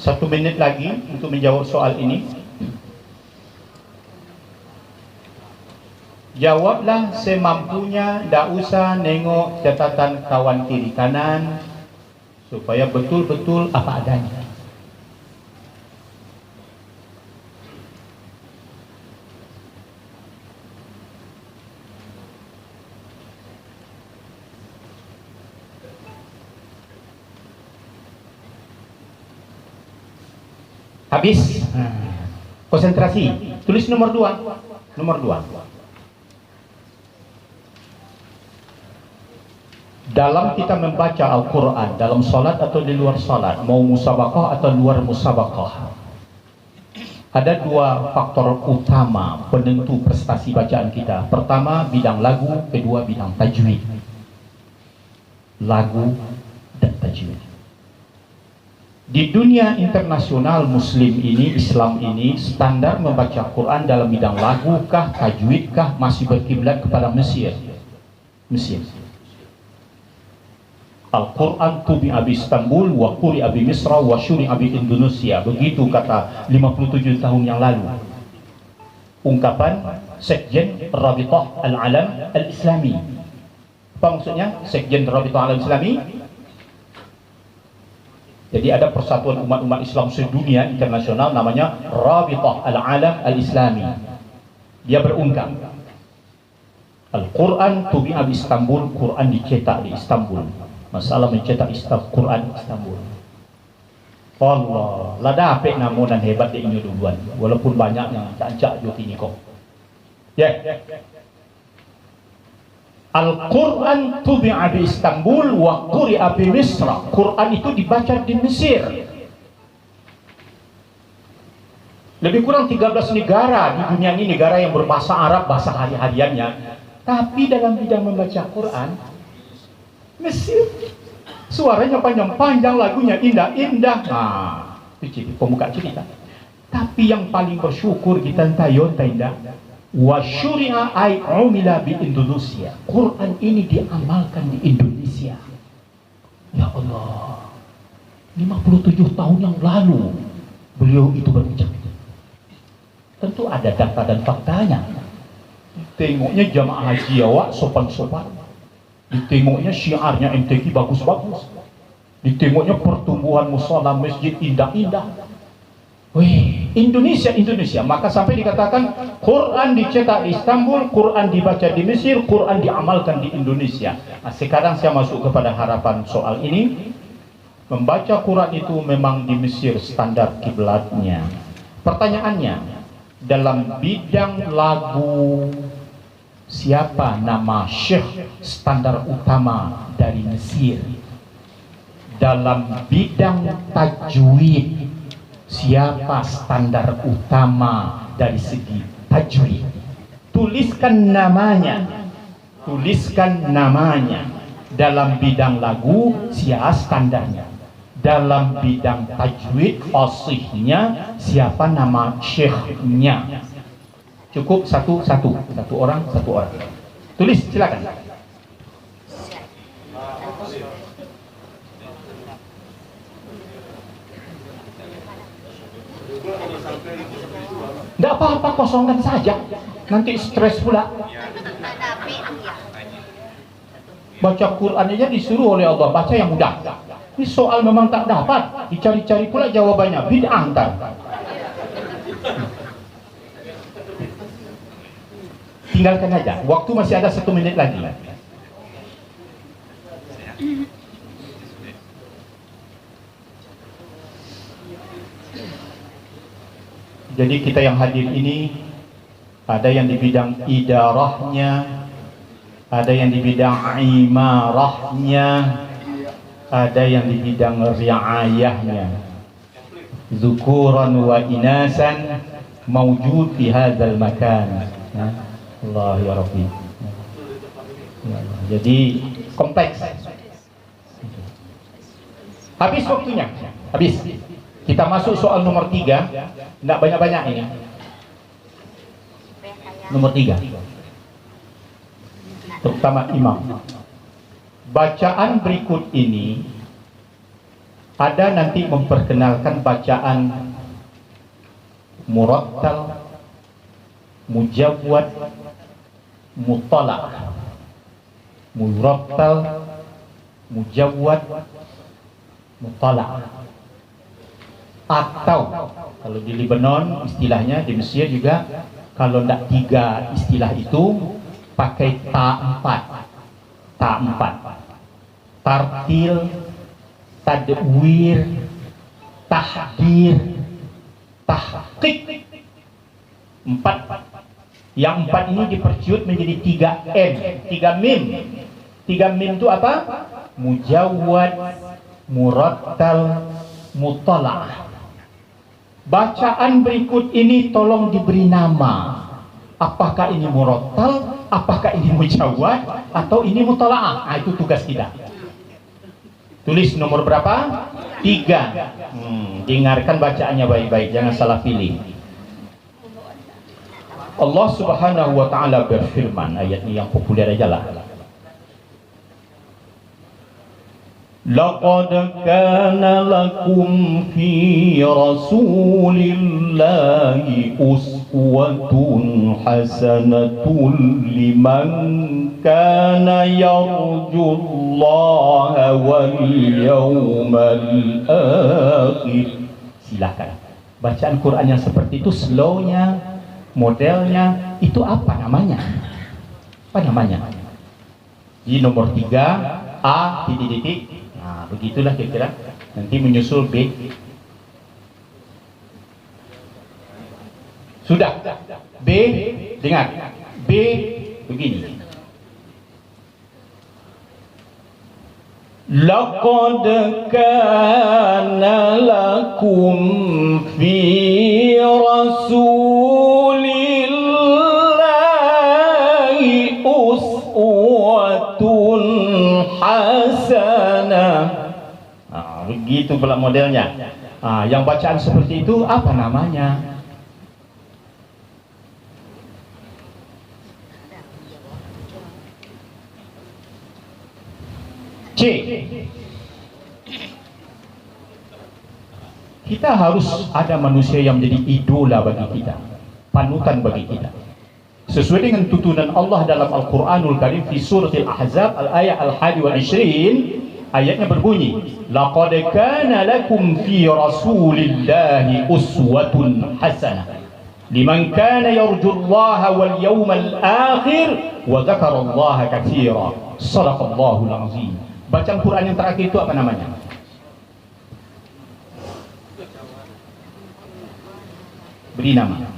Satu menit lagi untuk menjawab soal ini. Jawablah semampunya, tidak usah nengok catatan kawan kiri kanan, supaya betul-betul apa adanya. Habis. Konsentrasi. Tulis nomor 2. Nomor 2. Dalam kita membaca Al-Quran, dalam sholat atau di luar sholat, mau musabaqah atau luar musabaqah, ada 2 faktor utama penentu prestasi bacaan kita. Pertama, bidang lagu. Kedua, bidang tajwid. Lagu dan tajwid. Di dunia internasional Muslim ini, Islam ini, standar membaca Quran dalam bidang lagu kah, tajwid kah, masih berkiblat kepada Mesir. Al-Quran tubi'a bi Istanbul wa quri'a bi Misra wa syuri'a bi Indonesia. Begitu kata 57 tahun yang lalu. Ungkapan Sekjen Rabitah Al-Alam Al-Islami. Apa maksudnya Sekjen Rabitah Al-Islami? Jadi ada persatuan umat-umat Islam sedunia internasional namanya Rabitah Al-Alam Al-Islami. Dia berungkap Al-Quran tubi'a bi Istanbul, Quran dicetak di Istanbul. Masalah mencetak Quran Istanbul. Allah, lada apik namunan hebat di inyo duluan. Walaupun banyak yang cancak jo kini kok. Ya. Al-Quran tubi'a di Istanbul wa quri'a bi Misra. Quran itu dibaca di Mesir. Lebih kurang 13 negara di dunia ini, negara yang berbahasa Arab, bahasa hari-hariannya. Tapi dalam bidang membaca Quran, Mesir, suaranya panjang-panjang, lagunya indah-indah. Nah, itu pembuka cerita. Tapi yang paling bersyukur kita tayon indah. Wa syuri'a ay umila bi Indonesia. Quran ini diamalkan di Indonesia. Ya Allah, 57 tahun yang lalu beliau itu berbicara. Tentu ada data dan faktanya. Tengoknya jamaah haji awak sopan-sopan. Ditengoknya syiarnya MTQ bagus-bagus. Ditengoknya pertumbuhan mushola masjid indah-indah. Wih, Indonesia. Maka sampai dikatakan Quran dicetak di Istanbul, Quran dibaca di Mesir, Quran diamalkan di Indonesia. Nah, sekarang saya masuk kepada harapan soal ini. Membaca Quran itu memang di Mesir standar kiblatnya. Pertanyaannya, dalam bidang lagu, siapa nama syekh standar utama dari Mesir? Dalam bidang tajwid, siapa standar utama dari segi tajwid? Tuliskan namanya. Dalam bidang lagu, siapa standarnya? Dalam bidang tajwid fasihnya, siapa nama syekhnya? Cukup satu orang. Tulis, silakan. Tidak apa-apa, kosongkan saja. Nanti stres pula. Baca Quran aja disuruh oleh Allah, baca yang mudah. Ini soal memang tak dapat, dicari-cari pula jawabannya, bid'ah antar. Tinggalkan aja, waktu masih ada 1 menit lagi. Jadi kita yang hadir ini, ada yang di bidang idarahnya, ada yang di bidang imarahnya, ada yang di bidang riayahnya. Zukuran wa inasan mawjud fi hadzal makan. Allah ya Rabbi. Jadi kompleks. Habis waktunya. Habis. Kita masuk soal nomor 3. Tidak banyak-banyak ini. Nomor 3. Terutama imam. Bacaan berikut ini ada nanti memperkenalkan bacaan murattal, mujawwad, mutalaq. Murattal, mujawwad, mutalaq. Atau kalau di Lebanon istilahnya, di Mesir juga, kalau tidak 3 istilah itu pakai ta 4. Tartil, tadwir, tahdir, tahqiq. 4. Yang 4 ini diperciut menjadi 3 M, 3 mim. 3 mim itu apa? Mujawwad, murattal, mutalaq. Bacaan berikut ini tolong diberi nama. Apakah ini murattal, apakah ini mujawwad, atau ini mutalaq? Nah, itu tugas kita. Tulis nomor berapa? 3. Dengarkan bacaannya baik-baik, jangan salah pilih. Allah Subhanahu wa ta'ala berfirman, ayat ini yang populer aja lah. Laqad kana lakum fi Rasulillahi uswatun hasanatun liman kana yarjullaha wal yawmal akhir. Silakan. Bacaan Quran yang seperti itu, slownya, modelnya, itu apa namanya? Apa namanya? Di nomor 3, A titik-titik. Nah, begitulah kira-kira. Nanti menyusul B. Sudah. B, dengar. B begini. Laqad kana lakum fi rasulillahi uswatun hasanah. Begitu pula modelnya. Yang bacaan seperti itu apa namanya? C. Kita harus ada manusia yang menjadi idola bagi kita, panutan bagi kita. Sesuai dengan tuntunan Allah dalam Al-Quranul Karim di surat Al-Ahzab al-ayat al-21, ayatnya berbunyi, laqad kana lakum fi rasulillahi uswatun hasanah liman kana yarjullaha wal yawmal akhir wa dzakarallaha katsira. Shadaqallahul azim. Bacaan Quran yang terakhir itu apa namanya? Beri nama.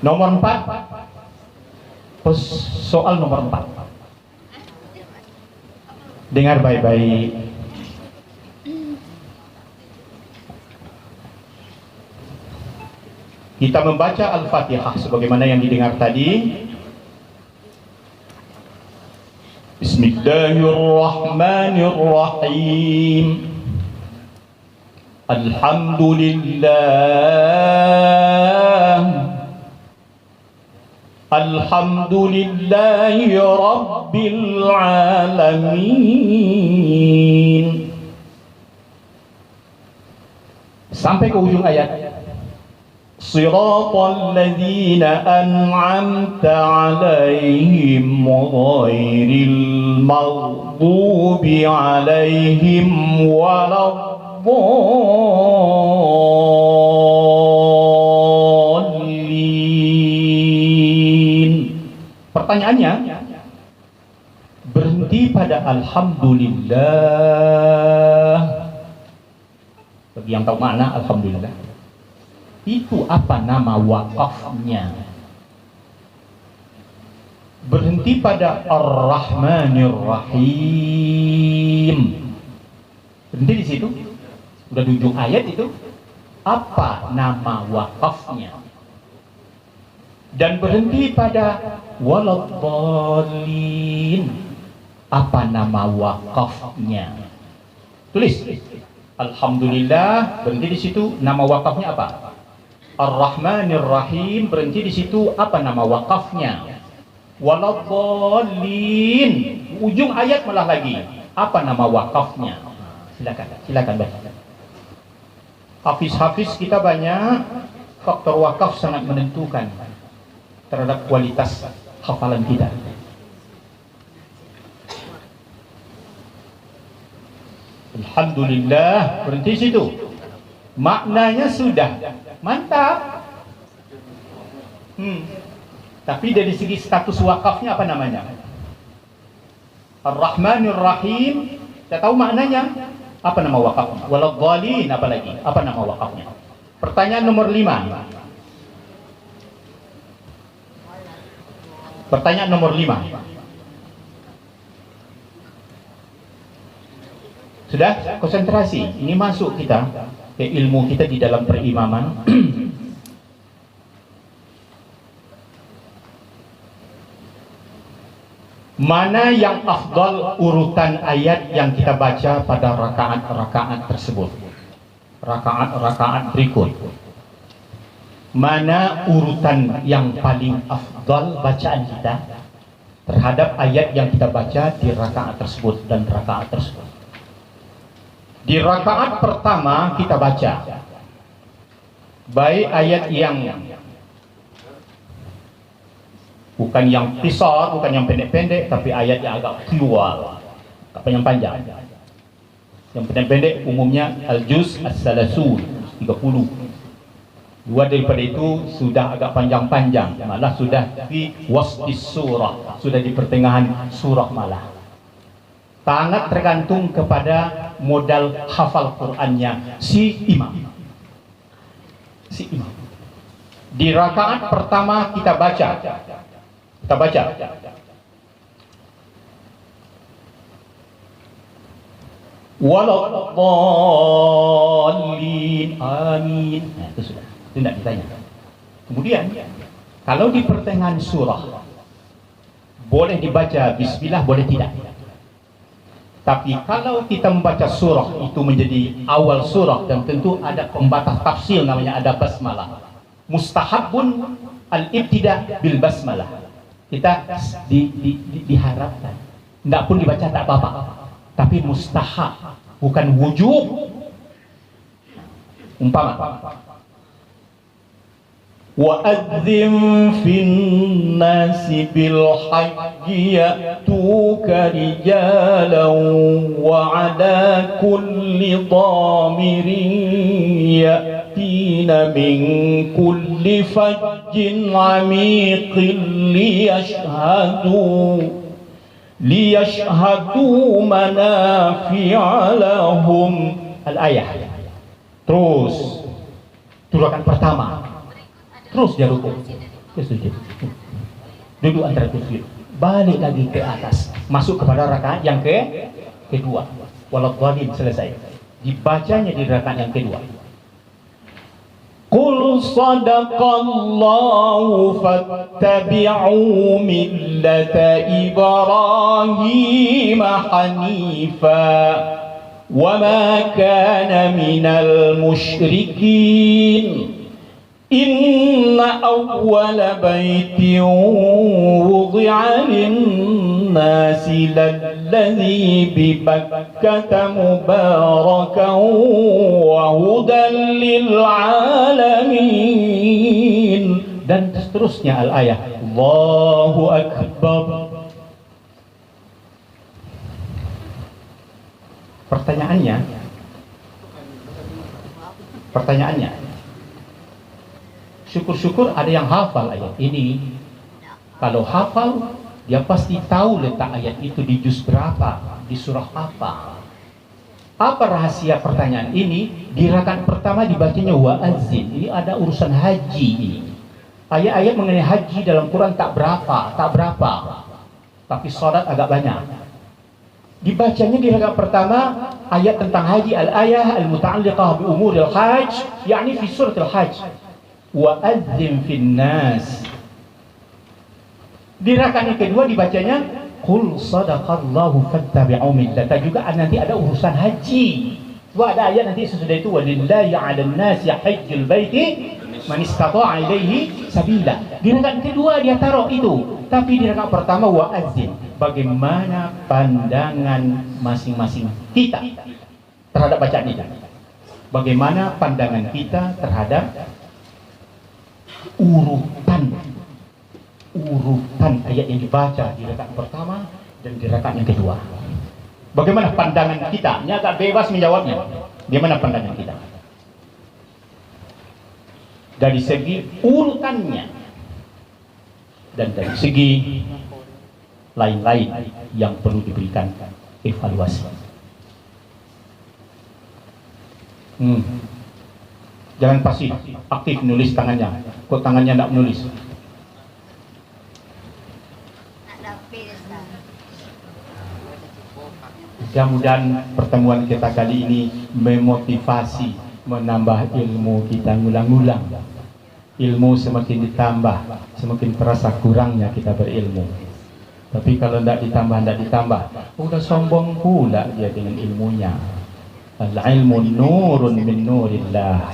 Nomor 4. Soal nomor 4. Dengar baik-baik. Kita membaca Al-Fatihah sebagaimana yang didengar tadi. Bismillahirrahmanirrahim. Alhamdulillahi Rabbil Alamin. Sampai ke ujung ayat. Siratal ladzina an'amta 'alaihim ghairil maghdubi 'alaihim waladdallin. Pertanyaannya, berhenti pada alhamdulillah. Bagi yang tahu makna alhamdulillah, itu apa nama wakafnya? Berhenti pada Ar-Rahmanir Rahim. Berhenti di situ. Udah di ujung ayat itu. Apa nama wakafnya? Dan berhenti pada waladdallin. Apa nama wakafnya? Tulis. Alhamdulillah, berhenti di situ. Nama wakafnya apa? Ar-Rahmanir Rahim, berhenti di situ, apa nama wakafnya? Waladdallin, ujung ayat malah lagi, apa nama wakafnya? Silakan baca. Hafiz kita banyak, faktor wakaf sangat menentukan terhadap kualitas hafalan kita. Alhamdulillah, berhenti di situ. Maknanya sudah mantap. Tapi dari segi status wakafnya apa namanya? Ar-Rahmanir Rahim, kita tahu maknanya. Apa nama wakafnya? Waladdallin, apa lagi? Apa nama wakafnya? Pertanyaan nomor 5. Pertanyaan nomor 5. Sudah? Konsentrasi. Ini masuk kita ke ilmu kita di dalam perimaman. Mana yang afdal urutan ayat yang kita baca pada rakaat-rakaat tersebut? Rakaat-rakaat berikut. Mana urutan yang paling afdal bacaan kita terhadap ayat yang kita baca di rakaat tersebut dan rakaat tersebut? Di rakaat pertama kita baca baik ayat yang bukan yang qisar, bukan yang pendek-pendek, tapi ayat yang agak keluar, agak panjang-panjang. Yang pendek-pendek umumnya al-juz as-salasun 30. Luar daripada itu sudah agak panjang-panjang, malah sudah di wasdis surah, sudah di pertengahan surah malah. Sangat tergantung kepada modal hafal Qur'annya si imam. Di rakaat pertama kita baca. Waladdallin, amin. Nah, itu sudah. Itu tidak ditanya. Kemudian, kalau di pertengahan surah, boleh dibaca bismillah, boleh tidak. Tapi kalau kita membaca surah itu menjadi awal surah, dan tentu ada pembatas tafsir namanya ada basmalah. Mustahabun al-ibtida bil basmalah. Kita diharapkan. Tidak pun dibaca tak apa-apa. Tapi mustahab, bukan wujub. Umpama وَأَذِّنْ فِي النَّاسِ بِالْحَجِّ يَأْتُوكَ رِجَالًا وَعَلَى كُلِّ ضَامِرٍ يَأْتِينَ مِنْ كُلِّ فَجٍّ عَمِيقٍ لِيَشْهَدُوا مَنَافِعَ لَهُمْ. Al-ayah. Terus turakan pertama. Terus dia rukuk, dia sujud, duduk antara sujud, balik lagi ke atas, masuk kepada rakaat yang kedua. Waladhdallin, selesai. Dibacanya di rakaat yang kedua. Qul sadaqallahu fattabi'u millata Ibrahim hanifa wa ma kana minal musyrikin. Inna awwala baitin wudi'a lin-nasi lalladzi bi Bakkata mubarakan wa hudan lil-alamin. Dan seterusnya al-ayah. Allahu Akbar. Pertanyaannya, syukur-syukur ada yang hafal ayat ini. Kalau hafal, dia pasti tahu letak ayat itu di juz berapa, di surah apa. Apa rahasia pertanyaan ini? Di rakaat pertama dibacanya wa'azin. Ini ada urusan haji ini. Ayat-ayat mengenai haji dalam Quran tak berapa. Tapi salat agak banyak. Dibacanya di rakaat pertama ayat tentang haji, al-ayah al-muta'alliqah bi umuril hajj, yakni fi suratul hajj. Wa'adzim finnas. Di rakaat yang kedua dibacanya qul sadaqallahu fattabi'u millata. Juga nanti ada urusan haji. Ada ayat nanti sesudah itu walillahi 'alan nasi hajjul baiti man istata'a ilaihi sabila. Di rakaat kedua dia taruh itu. Tapi di rakaat pertama wa'adzim. Bagaimana pandangan masing-masing kita terhadap bacaan ini? Bagaimana pandangan kita terhadap urutan ayat yang dibaca di rakaat pertama dan di rakaat yang kedua? Bagaimana pandangan kita? Ini agak bebas menjawabnya. Bagaimana pandangan kita? Dari segi urutannya dan dari segi lain-lain yang perlu diberikan evaluasi. Jangan pasif, aktif nulis tangannya. Kok tangannya tidak menulis? Mudah-mudahan pertemuan kita kali ini memotivasi, menambah ilmu kita ngulang-ngulang. Ilmu semakin ditambah, semakin terasa kurangnya kita berilmu. Tapi kalau tidak ditambah, udah sombong pula dia dengan ilmunya. Al-ilmu nurun min nurillah.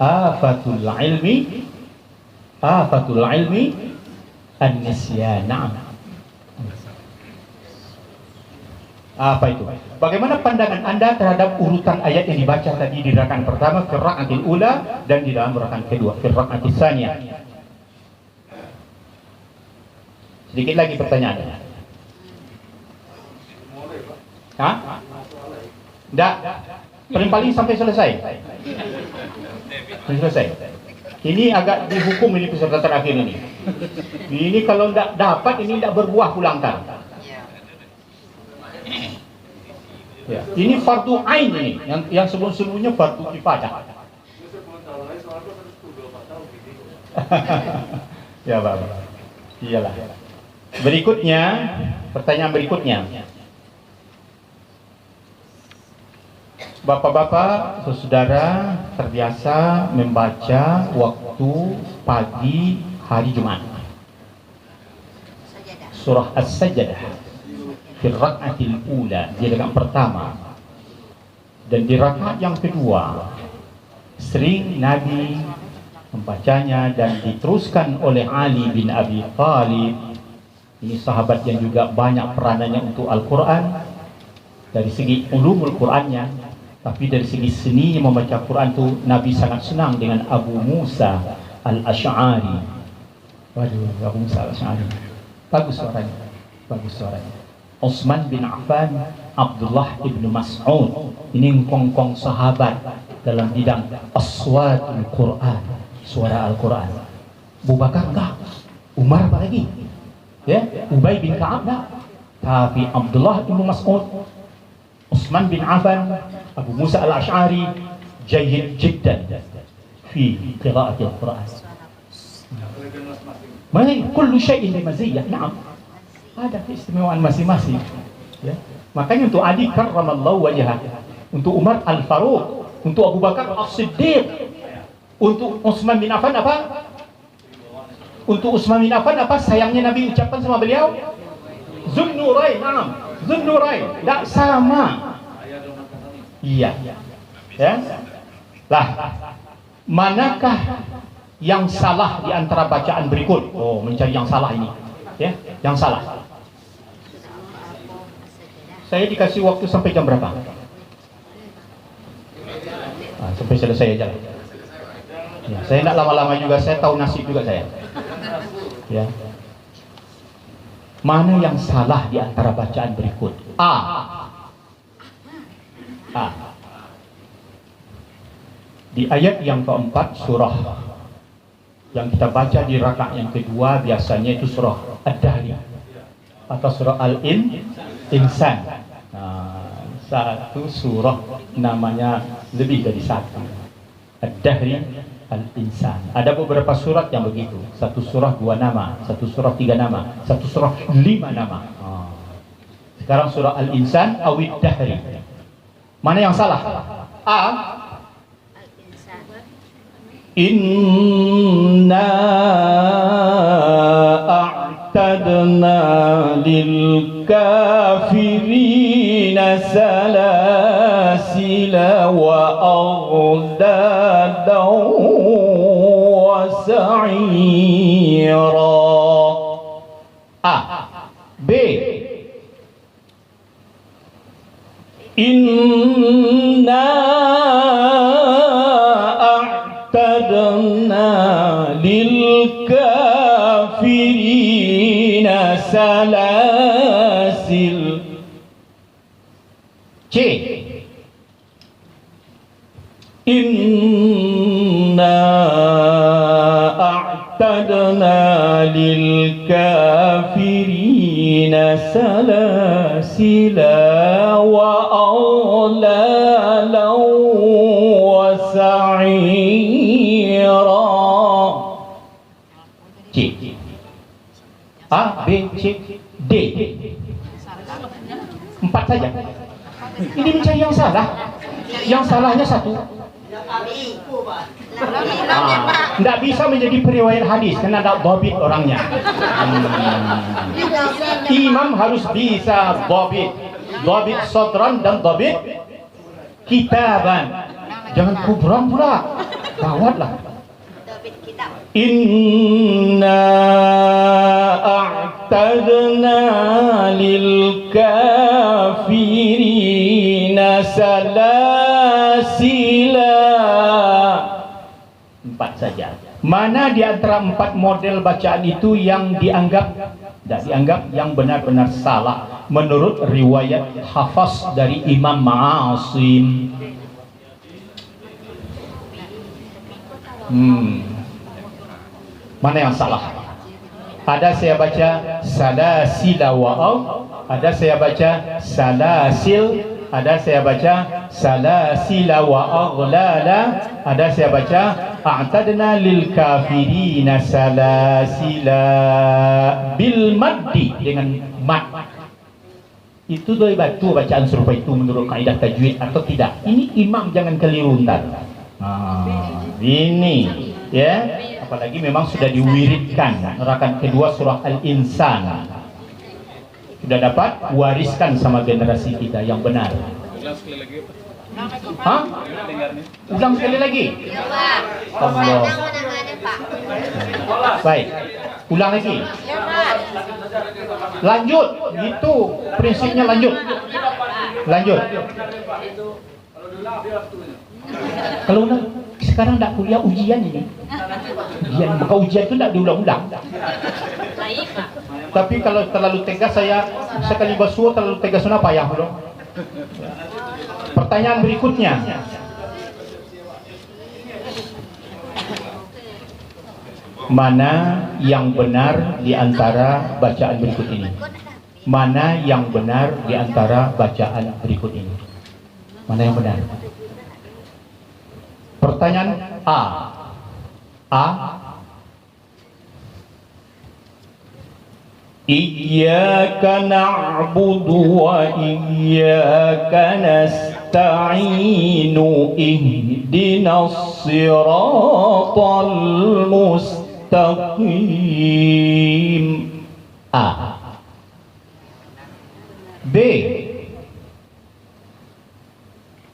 Afatul ilmi an-nisyan. Apa itu? Bagaimana pandangan Anda terhadap urutan ayat yang dibaca tadi di rakaat pertama, fi rakaatil ula, dan di dalam rakaat kedua, fi rakaatis tsaniyah? Sedikit lagi pertanyaannya. Hah? Enggak. Paling sampai selesai. Selesai. Ini agak dihukum ini peserta terakhir ini. Ini kalau tidak dapat, ini tidak berbuah pulangkan. Ya, ini fardu ain ini, yang sebelum-sebelumnya fardu kifadah. Ya Pak. Iyalah. Berikutnya, pertanyaan berikutnya. Bapak-bapak, saudara terbiasa membaca waktu pagi hari Jumat. Surah As-Sajdah di rakaatil ula, di rakaat pertama. Dan di rakaat yang kedua sering Nabi membacanya dan diteruskan oleh Ali bin Abi Thalib. Ini sahabat yang juga banyak peranannya untuk Al-Quran dari segi ulumul Qurannya, tapi dari segi seni membaca Quran itu Nabi sangat senang dengan Abu Musa Al-Asy'ari. Waduh, Abu Musa Al-Asy'ari bagus suaranya, bagus suaranya. Utsman bin Affan, Abdullah ibn Mas'ud, ini kongkong sahabat dalam bidang aswatul Quran, suara Al-Quran. Abu Bakar enggak, Umar apalagi, ya, Ubay bin Ka'ab enggak, tapi Abdullah ibn Mas'ud, Utsman bin Affan, Abu Musa Al-Asy'ari jayyid jiddan fi qira'atil Quran. Kullu syai'in limaziyah, na'am, ada keistimewaan masing-masing, ya. Makanya untuk Ali karramallahu wajhah, untuk Umar Al-Faruq, untuk Abu Bakar As-Siddiq, untuk Utsman bin Affan apa? Untuk Utsman bin Affan apa sayangnya Nabi ucapkan sama beliau? Zunnurain, na'am, Zunnurain, tidak sama. Iya, ya. Lah, manakah yang salah di antara bacaan berikut? Oh, mencari yang salah ini, ya, yang salah. Saya dikasih waktu sampai jam berapa? Sampai selesai aja. Ya, saya tidak lama-lama juga, saya tahu nasib juga saya. Ya. Mana yang salah di antara bacaan berikut? A. Di ayat yang keempat surah yang kita baca di rakaat yang kedua biasanya itu surah Ad-Dahri atau surah Al-Insan. Nah, satu surah namanya lebih dari satu, Ad-Dahri, Al-Insan. Ada beberapa surat yang begitu, satu surah 2 nama, satu surah 3 nama, satu surah 5 nama. Sekarang surah Al-Insan awid Dahri. Mana yang salah? A. Inna a'tadna lil kafirina salasila wa aghladan wa sa'ira. A. B. Inna a'tadna lil kafirina salasil. C. Inna a'tadna lil kafirina salasila wa aghlalan wa sa'ira. C. A, B, C, D. 4 saja. Ini mencari yang salah. Yang salahnya satu. Tidak bisa menjadi periwayat hadis karena tidak dhabit orangnya. Imam harus bisa dhabit sodran dan dhabit kitaban. Jangan kubran pula, gawatlah. Inna a'tadna lil kafirina salasila. 4 saja. Mana di antara 4 model bacaan itu yang tidak dianggap yang benar-benar salah menurut riwayat Hafs dari Imam Asim? Mana yang salah? Ada saya baca salasila wa'aw, ada saya baca salasil, ada saya baca salasila wa aghlala, ada saya baca a'tadna lil kafirina salasila bil maddi, dengan mad. Itu doi batu bacaan serupa itu menurut kaidah tajwid atau tidak? Ini imam jangan keliru ntar. Ini ya, apalagi memang sudah diwiridkan rakaat kedua surah Al-Insan. Sudah dapat wariskan sama generasi kita yang benar. Ulang sekali lagi. Hah? Ulang sekali lagi. Allah. Baik. Ulang lagi. Lanjut. Itu prinsipnya lanjut. Lanjut. Kalau sekarang tidak kuliah ujian ini. Ujian, maka ujian itu tidak diulang-ulang. Tapi kalau terlalu tegas saya sekali basuh terlalu tegas kenapa ya, bro? Pertanyaan berikutnya. Mana yang benar di antara bacaan berikut ini? Mana yang benar di antara bacaan berikut ini? Mana yang benar? Pertanyaan A. Iyyaka na'budu wa iyyaka nasta'inu ihdinas siratal mustaqim. A. B.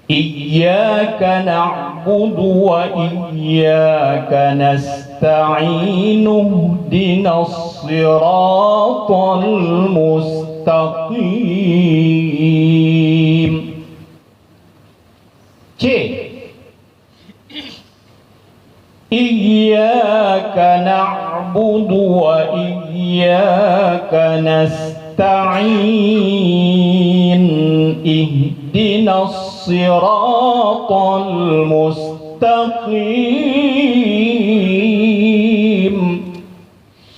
Iyyaka na'budu wa iyyaka nasta'inu ihdinas siratal mustaqim. C. Iyyaka na'budu wa iyyaka nasta'in ihdinas siratal mustaqim.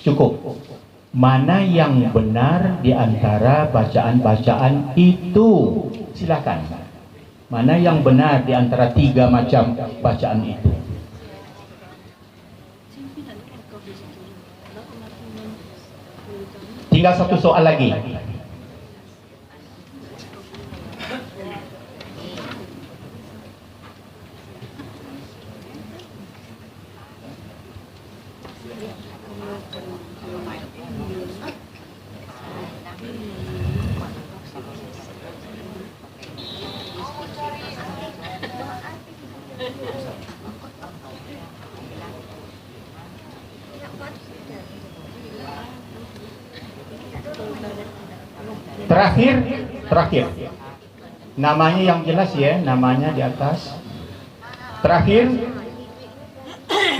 Cukup. Mana yang benar di antara bacaan-bacaan itu? Silakan. Mana yang benar di antara tiga macam bacaan itu? Tinggal satu soal lagi. Terakhir. Namanya yang jelas ya, namanya di atas. Terakhir,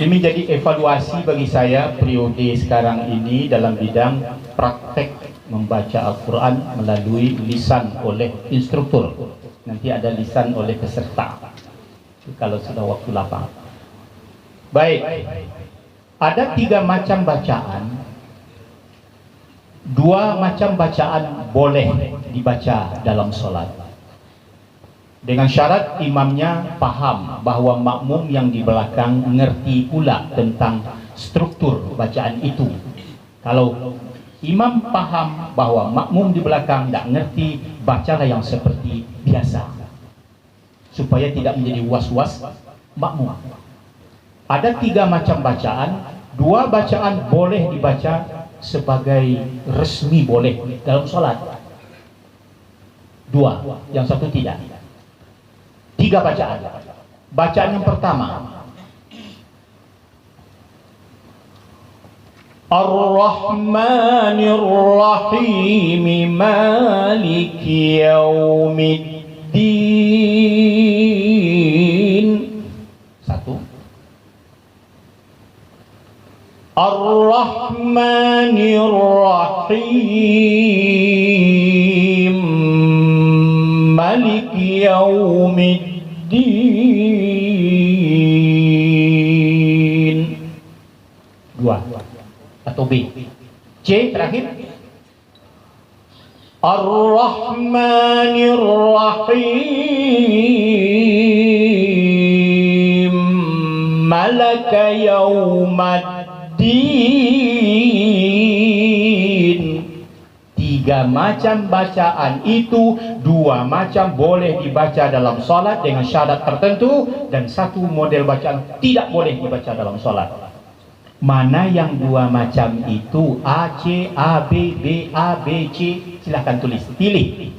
ini menjadi evaluasi bagi saya periode sekarang ini dalam bidang praktek membaca Al-Quran melalui lisan oleh instruktur. Nanti ada lisan oleh peserta. Kalau sudah waktu lapang. Baik, ada 3 macam bacaan. 2 macam bacaan boleh dibaca dalam sholat, dengan syarat imamnya paham bahwa makmum yang di belakang ngerti pula tentang struktur bacaan itu. Kalau imam paham bahwa makmum di belakang tidak ngerti, bacalah yang seperti biasa supaya tidak menjadi was-was makmum. Ada 3 macam bacaan. 2 bacaan boleh dibaca sebagai resmi boleh dalam sholat, 2, yang 1 tidak. 3 bacaan. Bacaan yang pertama, Ar-Rahmanir Rahim Maliki Yaumiddin. 1. Ar-Rahmanir Rahim Maliki Yaumiddin. 2 atau B. C terakhir, Ar-Rahmanir Rahim malaka yaumaddin. 3 macam bacaan itu, 2 macam boleh dibaca dalam salat dengan syarat tertentu, dan 1 model bacaan tidak boleh dibaca dalam salat. Mana yang 2 macam itu? A, C, A, B, B, A, B, C. Silahkan tulis, pilih.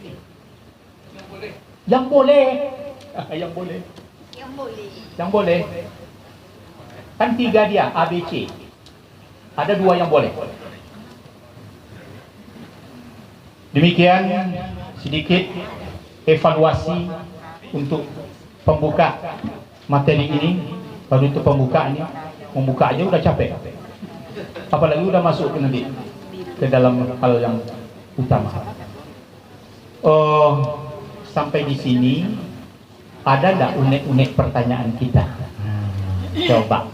Yang boleh. Yang boleh. Yang boleh. Kan 3 dia, A, B, C. Ada 2 yang boleh. Demikian sedikit evaluasi untuk pembuka materi ini. Baru itu pembuka ini, membuka aja udah capek, apalagi udah masuk ke nanti ke dalam hal yang utama. Sampai di sini ada nggak unek-unek pertanyaan kita? Coba,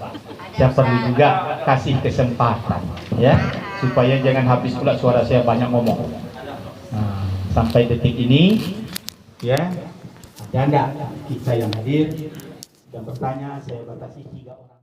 saya perlu juga kasih kesempatan ya, supaya jangan habis pula suara saya banyak ngomong. Sampai detik ini ya, ada enggak kita yang hadir yang bertanya? Saya batasi 3 orang.